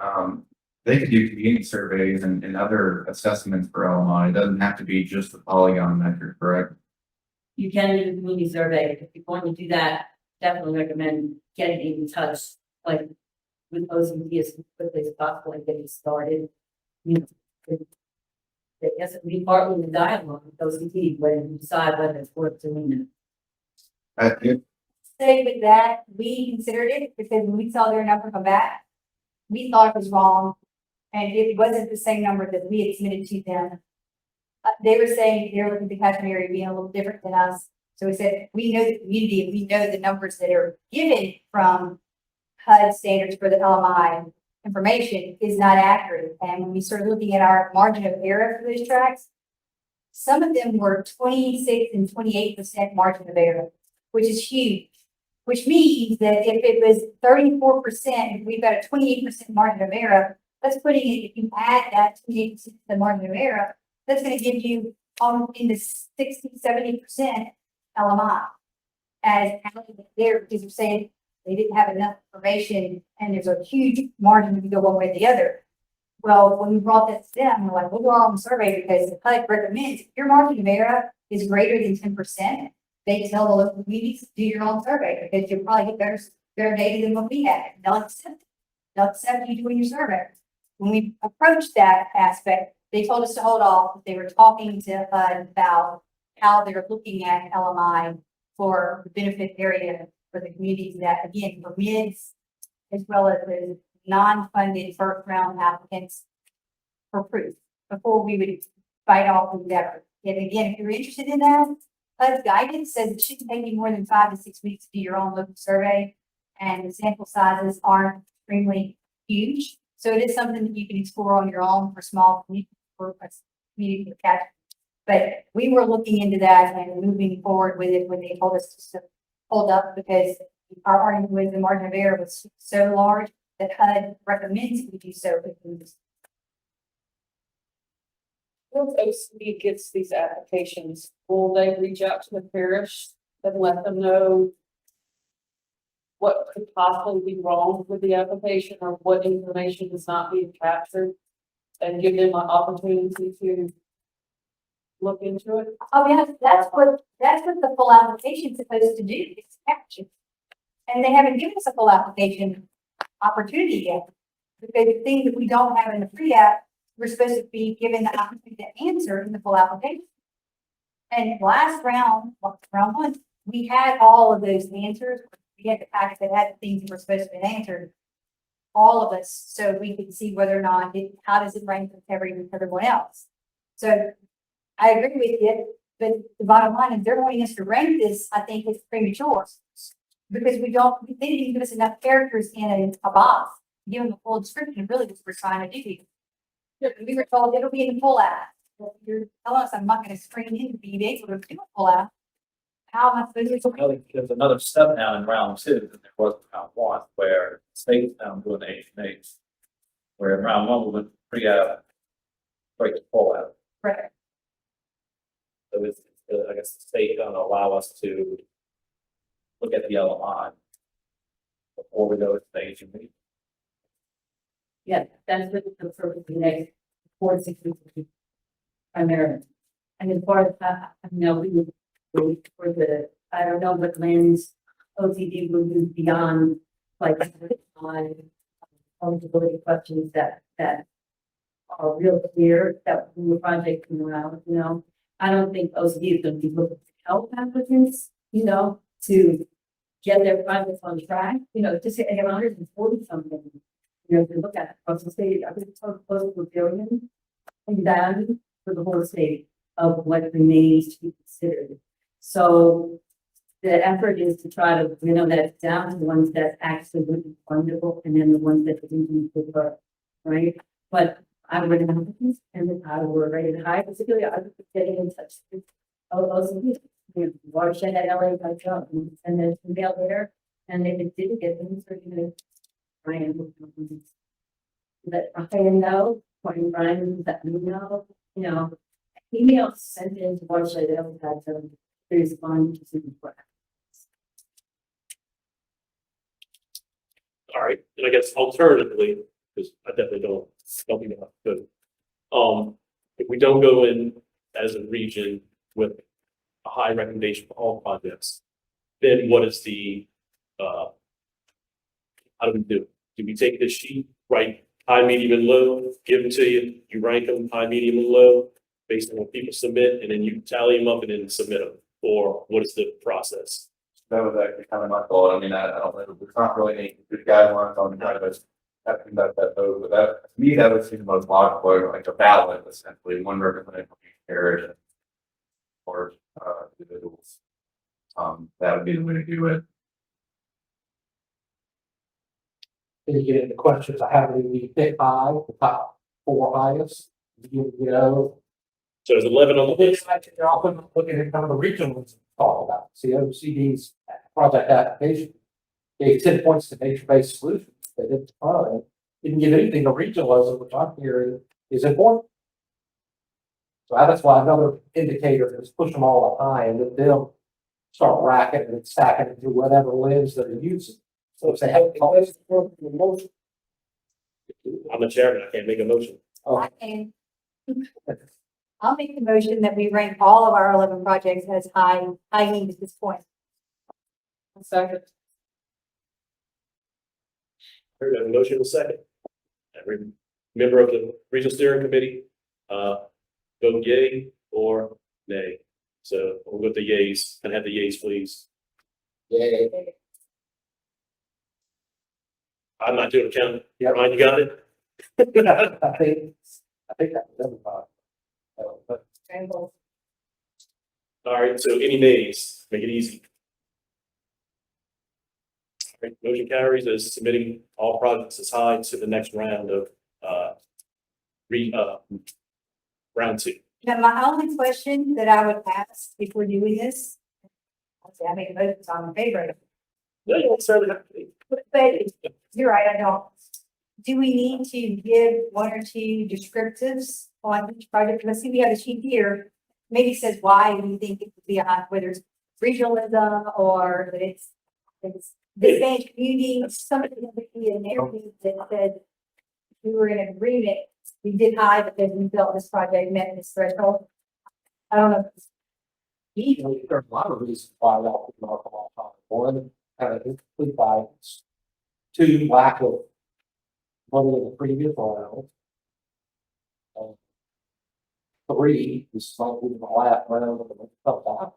They could do community surveys and other assessments for LMI. It doesn't have to be just the polygon metric, correct? You can do a community survey. If you're going to do that, definitely recommend getting in touch, like with OCD as quickly as possible and getting started. It has to be part of the dialogue with OCD when you decide whether it's worth doing it. Say with that, we considered it because when we saw their number come back, we thought it was wrong. And it wasn't the same number that we had submitted to them. They were saying they're looking at the catchment area being a little different than us. So we said, we know the community and we know the numbers that are given from HUD standards for the LMI information is not accurate. And when we started looking at our margin of error for those tracks, some of them were 26 and 28% margin of error, which is huge. Which means that if it was 34%, we've got a 28% margin of error. That's putting it, if you add that 28% to the margin of error, that's going to give you in the 60, 70% LMI. As there, because you're saying they didn't have enough information and there's a huge margin to go one way or the other. Well, when we brought that to them, we're like, we'll go on the survey because the HUD recommends if your margin of error is greater than 10%, they tell the local communities to do your own survey because you'll probably get better data than what we had. They'll accept you doing your survey. When we approached that aspect, they told us to hold off. They were talking to HUD about how they're looking at LMI for the benefit area for the communities that, again, for mids as well as the non-funded first round applicants for proof before we would bite off the endeavor. And again, if you're interested in that, HUD's guidance says it shouldn't take you more than 5 to 6 weeks to do your own local survey, and the sample sizes aren't extremely huge. So it is something that you can explore on your own for small community, for a community catch. But we were looking into that and moving forward with it when they told us to hold up because our argument with the margin of error was so large that HUD recommends we do so. Once OCD gets these applications, will they reach out to the parish and let them know what could possibly be wrong with the application or what information is not being captured? And give them an opportunity to look into it? Oh, yes, that's what the full application is supposed to do, is capture. And they haven't given us a full application opportunity yet. Because the thing that we don't have in the pre-app, we're supposed to be given the opportunity to answer in the full application. And last round, round one, we had all of those answers. We had the packets that had the things that were supposed to be answered. All of us, so we could see whether or not how does it rank with everyone else. So I agree with you, but the bottom line is they're wanting us to rank this, I think it's premature. Because they didn't even give us enough characters in a box, give them the full description of really what we're trying to do. We were told it'll be in the full app. Well, you're telling us I'm not gonna screen in to be able to do a full app. How am I supposed to? I think there's another step now in round two than there was in round one, where the state's now doing the H&H. Where in round one, we went pre-app, straight to full app. Right. So it's, I guess the state gonna allow us to look at the LMI before we go to the H&H. Yeah, that's what the purpose of the next 4 to 6 weeks primarily. And as far as, we would wait for I don't know what Lynn's OCD will do beyond, like, on eligibility questions that are real clear that when the project comes around, I don't think OCD is going to be looking to help applicants, to get their projects on track, just to 140 something. If you look at it across the state, I think it's close to $1 billion in value for the whole state of what remains to be considered. So the effort is to try to, that down to the ones that actually would be fundable and then the ones that didn't work, right? But I would have applicants and I were ready to hire, particularly I was getting in touch with OCD, watershed at LA by job and there's an email there and they didn't get them, so Brian, let Ryan know, Brian, that email, emails sent into watershed LA to respond to the request. All right, and I guess alternatively, because I definitely don't think that's good. If we don't go in as a region with a high recommendation for all projects, then what is the, how do we do? Do we take this sheet, write high, medium, and low, give them to you, you rank them high, medium, and low, based on what people submit, and then you tally them up and then submit them? Or what is the process? That was actually kind of my thought. I mean, I don't know, there's not really any good guidelines on how to have to conduct that vote, but that, to me, that would seem the most logical, like a ballot, essentially, one representative from each parish or individuals. That would be the way to do it. Then you get into questions of how do we pick high, the top 4 highest, So there's 11 on the list. They're often looking at kind of the regional ones to talk about. See, OCD's project application gave 10 points to nature-based solutions. They didn't give anything to regionalism, which I'm hearing is important. So that's why another indicator is push them all up high and then they'll start racking and stacking it to whatever lens they're using. So if they have a motion. I'm the chairman, I can't make a motion. I can. I'll make the motion that we rank all of our 11 projects as high need at this point. Second. Heard a motion in a second. Every member of the regional steering committee, vote yay or nay. So we'll go with the yays and have the yays, please. Yeah. I'm not doing a count. Yeah. Ryan, you got it? I think that was everybody. But All right, so any nays, make it easy. Great. Motion carries as submitting all projects aside to the next round of, round two. Now, my only question that I would ask if we're doing this, okay, I make a motion, so I'm in favor of it. Yeah, you certainly have to. But you're right, I don't. Do we need to give one or two descriptives on each project? Let's see, we have a sheet here, maybe says why we think it could be on, whether it's regionalism or that it's the same community, something that would be a narrative that said we were in agreement, we did high because we felt this project met this threshold. I don't know. Usually, there's a lot of reasons why that would be alcohol. One, kind of incomplete guidance. Two, lack of money in the previous round. Three, this might be the last round of the comeback.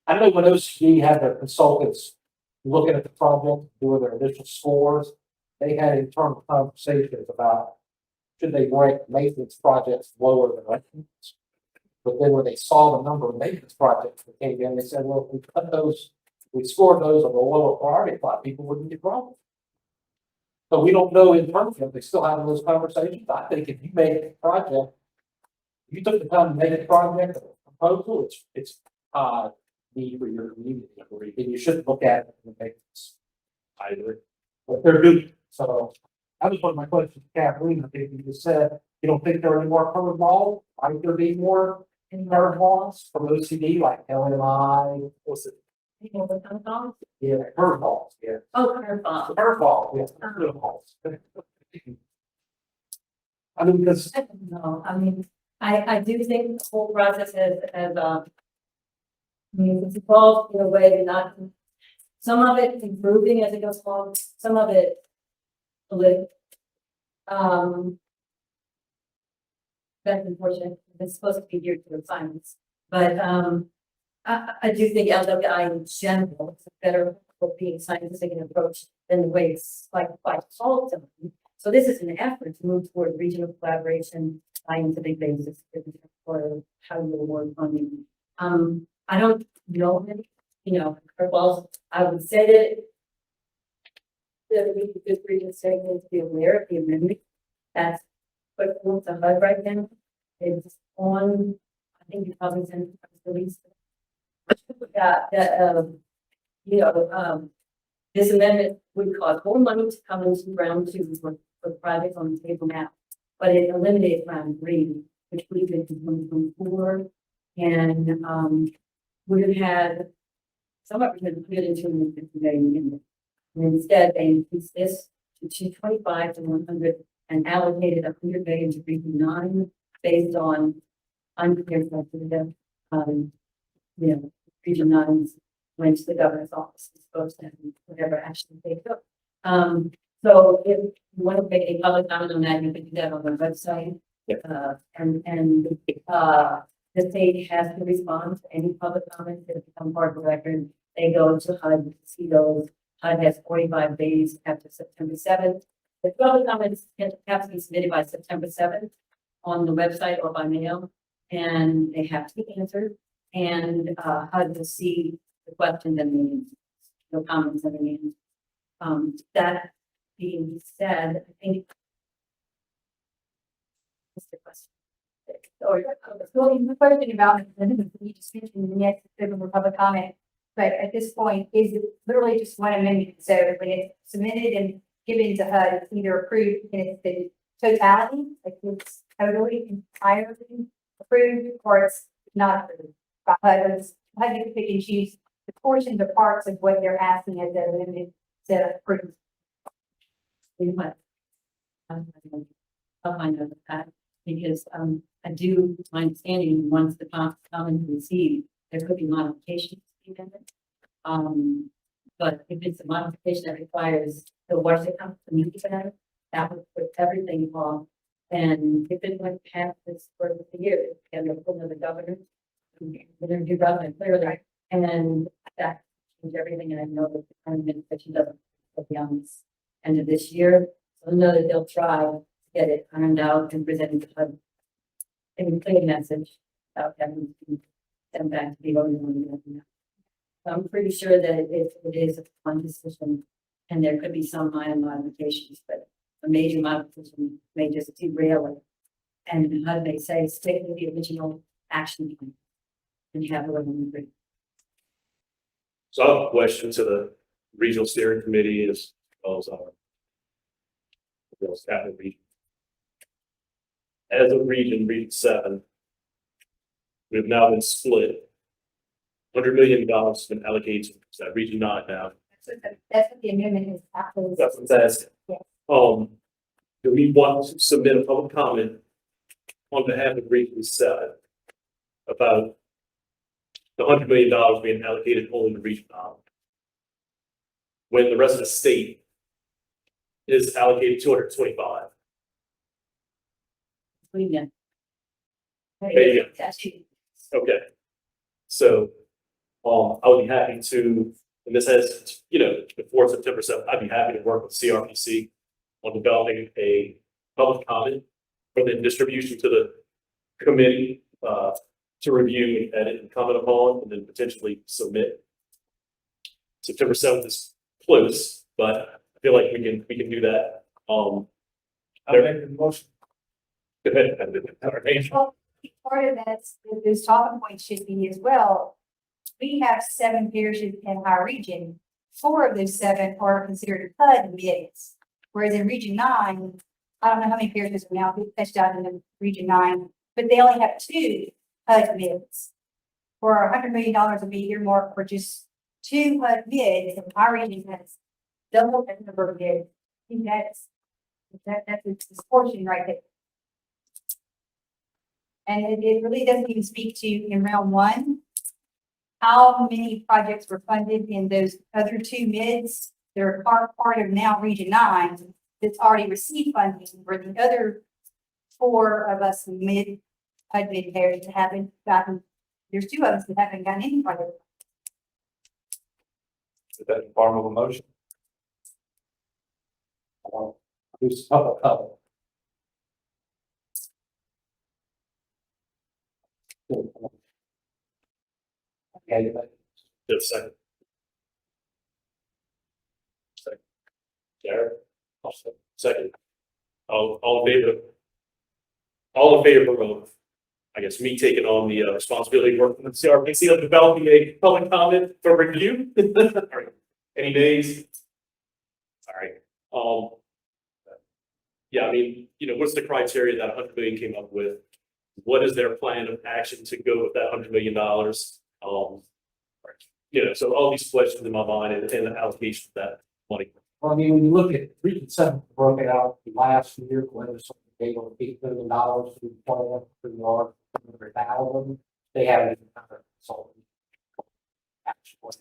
I know when OCD had their consultants looking at the project, doing their initial scores, they had internal conversations about should they rank maintenance projects lower than maintenance. But then when they saw the number of maintenance projects that came in, they said, well, if we cut those, we scored those on the lower priority plot, people wouldn't get wrong. So we don't know in terms of, they still having those conversations. I think if you made a project, if you took the time to make a project, a proposal, it's need for your community, and you shouldn't look at it and make this. I agree. But they're doing, so that was one of my questions to Kathleen. I think you just said, you don't think there are any more curveballs? Might there be more curveballs from OCD, like LMI, what's it? People with those dogs? Yeah, curveballs, yeah. Oh, curveball. Curveball, yes, curveballs. I mean, because No, I mean, I do think the whole process has, I mean, it's evolved in a way not, some of it improving as it goes along, some of it a little. That's unfortunate, it's supposed to be geared to the science, but, I do think LWI in general is a better for being scientific and approach than the way it's like solved. So this is an effort to move toward regional collaboration, scientific basis for how you award funding. I don't know many, curveballs. I would say that we could just read the statement to be aware of the amendment. That's what what's on right now. It's on, I think you probably sent it release. This amendment would cause more money to come into round two for projects on the table now. But it eliminates round three, which we did in 2024, and would have had somewhat been put into an amendment. And instead, they increased this to 225 to 100 and allocated 100 million to region 9 based on unclear data. Region 9 went to the governor's office and supposed to have whatever action they took. So if you want to make a public comment on that, you can do that on the website. The state has to respond to any public comments that have become part of the record. They go to HUD to see those. HUD has 45 days after September 7th. The public comments have to be submitted by September 7th on the website or by mail, and they have to be answered. And HUD will see the questions and the comments and the answers. That being said, I think. What's the question? Or, well, the question about it, you just mentioned the next for public comment, but at this point, is it literally just one amendment? So when it's submitted and given to HUD, it's either approved and it's the totality, like it's totally entirely approved, or it's not approved by HUD. HUD can pick and choose the portions or parts of what they're asking as an amendment to approve. I'll find out that because I do, my understanding, once the comments received, there could be modifications to the amendment. But if it's a modification that requires the Washington community center, that would put everything off. And if it went past this for the year, and the approval of the governor, we're going to do government clearly, and that changed everything. And I know that the current administration doesn't go beyond this end of this year. So I know that they'll try to get it ironed out and presented to HUD in a clear message about having to send back to the voting on. I'm pretty sure that it is a fund decision, and there could be some minor modifications, but a major modification may just derail it. And HUD may say, stick with the original action plan. And you have a little agree. So I have a question to the regional steering committee as well as our staff and region. As a region, Region 7, we've now been split. $100 million has been allocated to that Region 9 now. That's what the amendment is. After this. That's what I'm asking. Yes. Do we want to submit a public comment on behalf of Region 7 about the $100 million being allocated only to Region 9? When the rest of the state is allocated 225. Yeah. There you go. That's true. Okay. So, I would be happy to, and this has, before September 7th, I'd be happy to work with CRPC on developing a public comment for the distribution to the committee, to review and edit and comment upon, and then potentially submit. September 7th is close, but I feel like we can do that. I'll make the motion. Go ahead. Well, part of that, those talking points should be as well. We have 7 parishes in our region. 4 of those 7 are considered HUD mids. Whereas in Region 9, I don't know how many parishes are now fetched out in the Region 9, but they only have 2 HUD mids. For $100 million would be earmarked for just 2 HUD mids, and our region has double that number of mids. I think that's a disproportion right there. And it really doesn't even speak to in round 1, how many projects were funded in those other 2 mids. They're part of now Region 9 that's already received funding, where the other 4 of us HUD mid parishes haven't gotten, there's 2 of us that haven't gotten any project. Is that in form of a motion? Do some public comment. Okay, Just a second. Jared? Second. All in favor of, I guess, me taking on the responsibility of working with CRPC of developing a public comment for review? All right. Any nays? All right. Yeah, I mean, what's the criteria that 100 million came up with? What is their plan of action to go with that $100 million? So all these questions in my mind and the allocation of that money. well, I mean, when you look at Region 7, broke it out last year, when there's something gave them $8 million to the plan for the yard, 100,000. They haven't even done a consultant. Actually,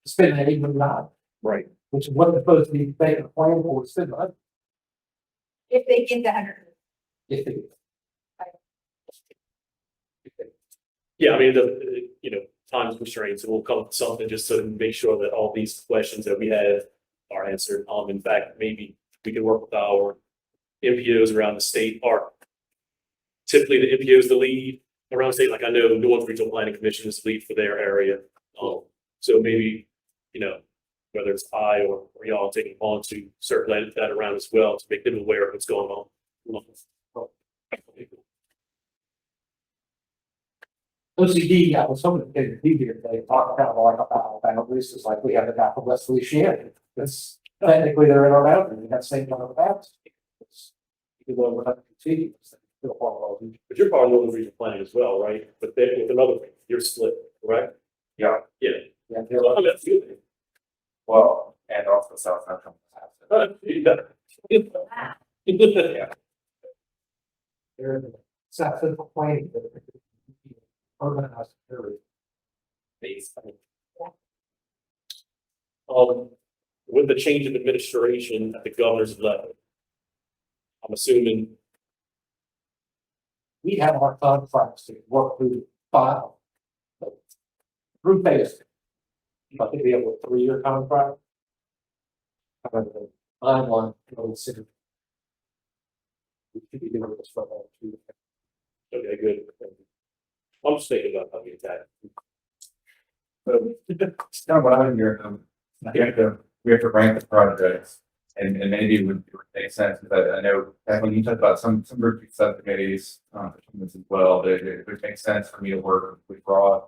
spend that $8 million, Right. which is what they're supposed to be making a plan for, to spend money. If they get the 100. If they, Yeah, I mean, time constraints, and we'll come up with something just to make sure that all these questions that we have are answered. In fact, maybe we can work with our MPOs around the state. Are typically the MPOs the lead around the state? Like I know New Orleans Regional Planning Commission is the lead for their area. So maybe, whether it's I or y'all taking on to circulate that around as well to make them aware of what's going on. OCD, yeah, well, some of the things here, they talk kind of like about boundaries, it's like we have the map of West Louisiana. That's technically they're in our boundary, we have the same kind of boundaries. Even though we're not contiguous, still part of our region. But you're part of the Northern Regional Planning as well, right? But then with another thing, you're split, correct? Yeah. Yeah. Yeah, So, I mean, that's good. Well, and also South Central. Yeah. they're South Central Planning. Organized area. With the change of administration at the governor's level, I'm assuming, We have our contracts to work through the file. Through phase. I think we have a 3-year contract. I'm one, consider. We should be doing this for about 2 years. okay, good. I'm just thinking about how we attack. So, it's kind of what I'm hearing, we have to rank the projects, and maybe it would make sense, but I know, when you talked about some group subcommittees, for this as well, that it would make sense for me to work with Broad.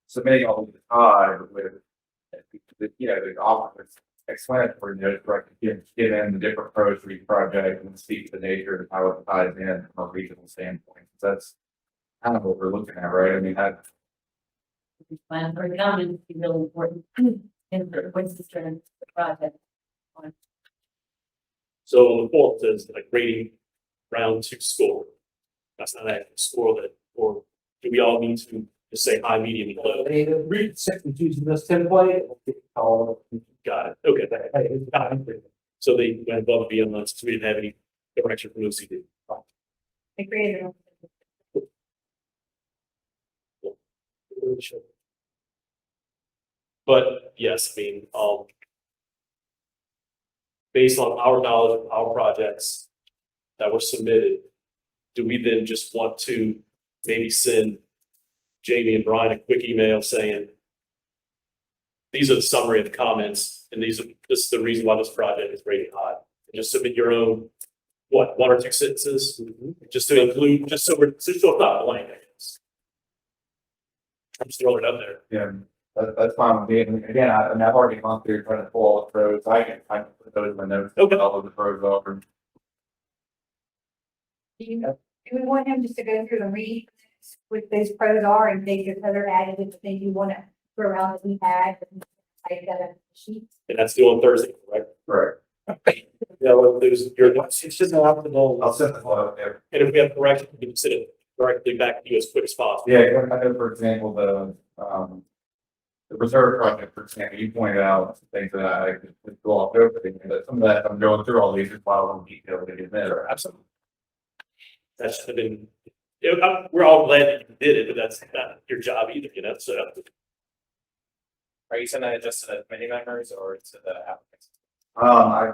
Submitting all of the time with, the office explanatory notes, right, given the different pros for each project and speak to the nature of how it ties in from a regional standpoint. That's kind of what we're looking at, right? I mean, Plan for government is really important in what's the strength of the project. So on the form it says like rating round 2 score. That's not a score that, or do we all need to just say high, medium, and low? They read 62 in this template. Got it. Okay. So they went above and beyond that, so we didn't have any direction from OCD. Agreed. But yes, I mean, based on our knowledge of our projects that were submitted, do we then just want to maybe send Jamie and Brian a quick email saying, these are the summary of the comments, and this is the reason why this project is rated high. And just submit your own, 1 or 2 sentences, just to include, just so it's not blank, I guess. I'm just throwing it up there. yeah, that's fine with me. And again, I've already gone through trying to pull all the pros. I can put those in my notes. Okay. All of the pros over. Do we want him just to go through and read what those pros are and make your other added things you want to throw out that we had? Like that sheet. And that's due on Thursday, right? Correct. Yeah, well, there's your, It's just an afternoon. I'll set the flow up there. and if we have corrections, we can send it directly back to you as quick as possible. Yeah, I know, for example, the reserve project, for example, you pointed out some things that I could go off over, but some of that, I'm going through all these, is why I want detail to get there. Absolutely. That should have been, we're all glad that you did it, but that's not your job either, so. Are you sending that just to the committee members or to the applicants? I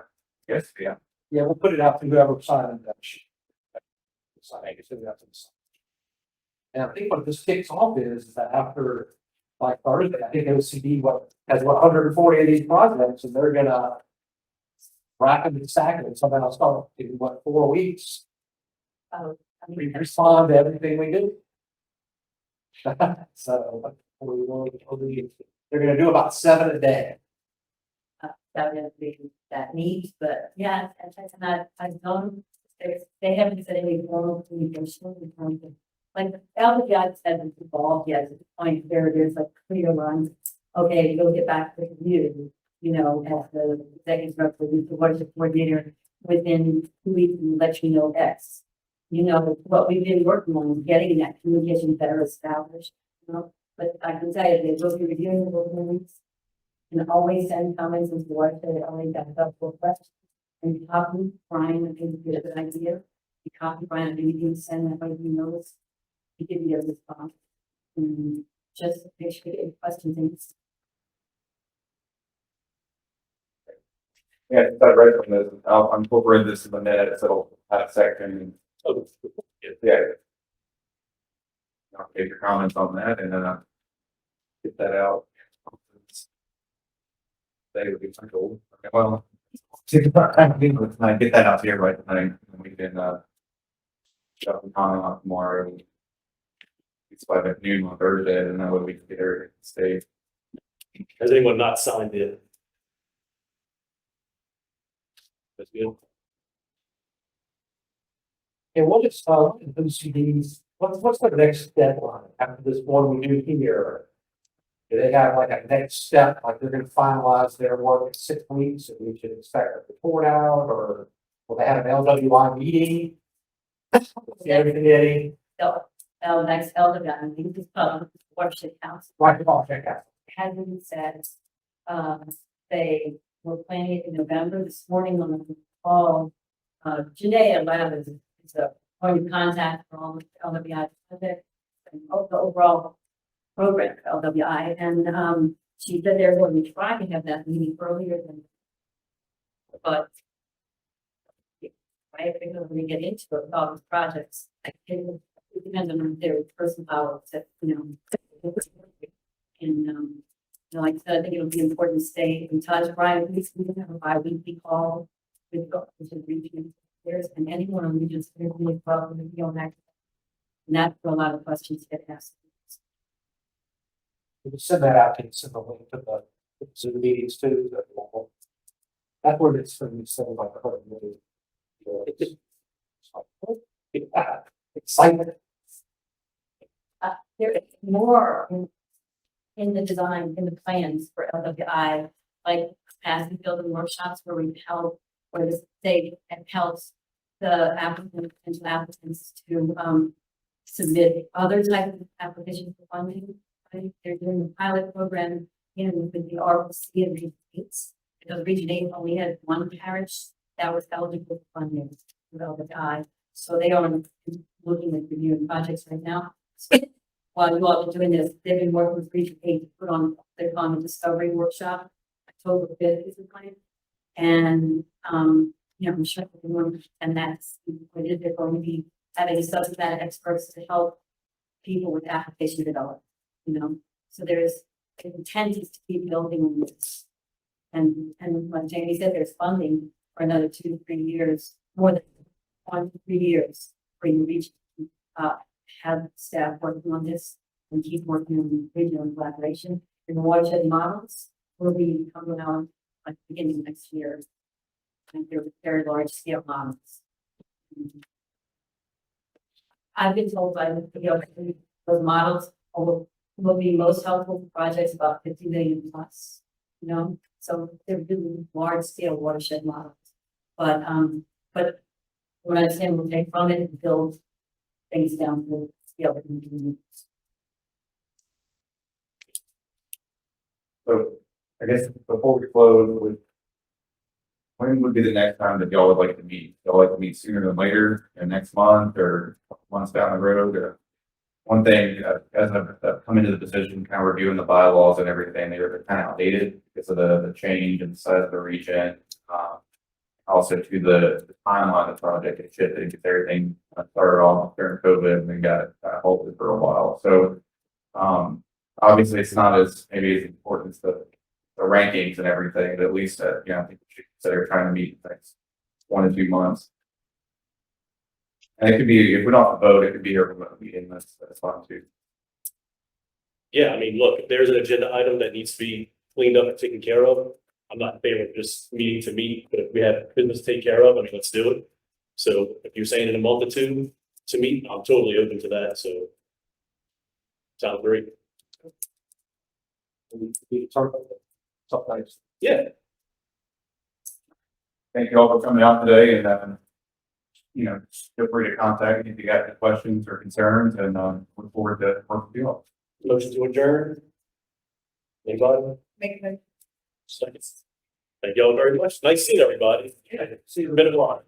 guess, yeah. Yeah, we'll put it out to whoever signed that sheet. Sign it, send it out to the sign. And I think what this kicks off is that after, like Thursday, I think OCD has 140 of these projects, and they're gonna rack them and stack them, somehow start in 4 weeks. We respond to everything we do. So they're gonna do about 7 a day. That would be that neat, but yeah, I don't, they haven't said any formal communication in terms of, like, the LBI hasn't evolved yet to the point where there's like clear lines. Okay, go get back to you, as the executive director, the worship coordinator, within 2 weeks, and let you know X. What we've been working on is getting that communication better established, but I can tell you, they will be reviewing the documents. And always send comments as to what they always got helpful questions. And you copy Brian, I think would be a good idea. You copy Brian, and you can send that by notes. He give you a response. And just make sure you get questions in. Yeah, I read from this, I'll incorporate this in the minutes, it'll have a section. Yeah. I'll take your comments on that and then I'll get that out. They would be cool. Okay, well, take about time to do it tonight, get that out here right tonight, and we can, shut the comment on tomorrow. It's by the noon on Thursday, and that way we can get her to stay. Has anyone not signed in? That's good. And what is OCD's, what's the next deadline after this one we do here? Do they have like a next step, like they're gonna finalize their work in 6 weeks, and we should expect a report out, or will they have an LWI meeting? Everything, Eddie, Next LWI, I think it's public, worship council. right, check out. Hasn't said, they were planning it in November. This morning on the call, Janae Lab is a point of contact for all the LWI project and the overall program for LWI. And she said they're going to try to have that meeting earlier than, but I think when we get into it, with all these projects, it depends on their person power to, You know, like I said, I think it'll be important to stay in touch. Brian, we can have a bi-weekly call with the region affairs, and anyone on regions affairs really welcome to be on that. And that's where a lot of questions get asked. We can send that out, can send the link to the Zoom meetings too. That's where it's from, you said about the hundred million. Excitement. There is more in the design, in the plans for LWI, like capacity building workshops where we've held, where the state helps the applicants, potential applicants to submit other types of applications for funding. Right? They're doing a pilot program, you know, with the RSC and Region 8. Because Region 8 only had one parish that was eligible for funding for LWI. So they are looking at reviewing projects right now. So while you all are doing this, they've been working with Region 8 to put on their common discovery workshop. October 5th is the plan. And, you know, I'm sure everyone, and that's what they're going to be having subject matter experts to help people with application development, you know. So there's intent is to keep building on this. And like Jamie said, there's funding for another 2 to 3 years, more than 1 to 3 years for you reach, have staff working on this and keep working on regional collaboration. And the watershed models will be coming out like beginning of next year. And they're very large scale models. I've been told by those models will be most helpful for projects about 50 million plus, you know, so they're doing large scale watershed models. But what I'm saying, we'll take from it and build things down to the scale that we can. So I guess before we close, when would be the next time that y'all would like to meet? Y'all like to meet sooner than later, or next month, or a couple months down the road? Or one thing, as I've come into the position, kind of reviewing the bylaws and everything, they're kind of outdated because of the change in the size of the region. Also to the timeline of the project, it shifted because everything started off during COVID and then got halted for a while. So obviously it's not as maybe as important as the rankings and everything, but at least you know, I think we should consider trying to meet in the next 1 to 2 months. And it could be, if we don't have to vote, it could be a remote meeting. That's fine too. Yeah, I mean, look, if there's an agenda item that needs to be cleaned up and taken care of, I'm not in favor of just meeting to meet, but if we have business to take care of, I mean, let's do it. So if you're saying in a month or two to meet, I'm totally open to that, so. Sounds great. We talk about that sometimes. Yeah, Thank you all for coming out today, and you know, feel free to contact me if you got any questions or concerns, and look forward to working with you all. motion to adjourn. Anybody? Make a Seconds. Thank y'all very much. Nice seeing everybody. Yeah, see you. Been a while.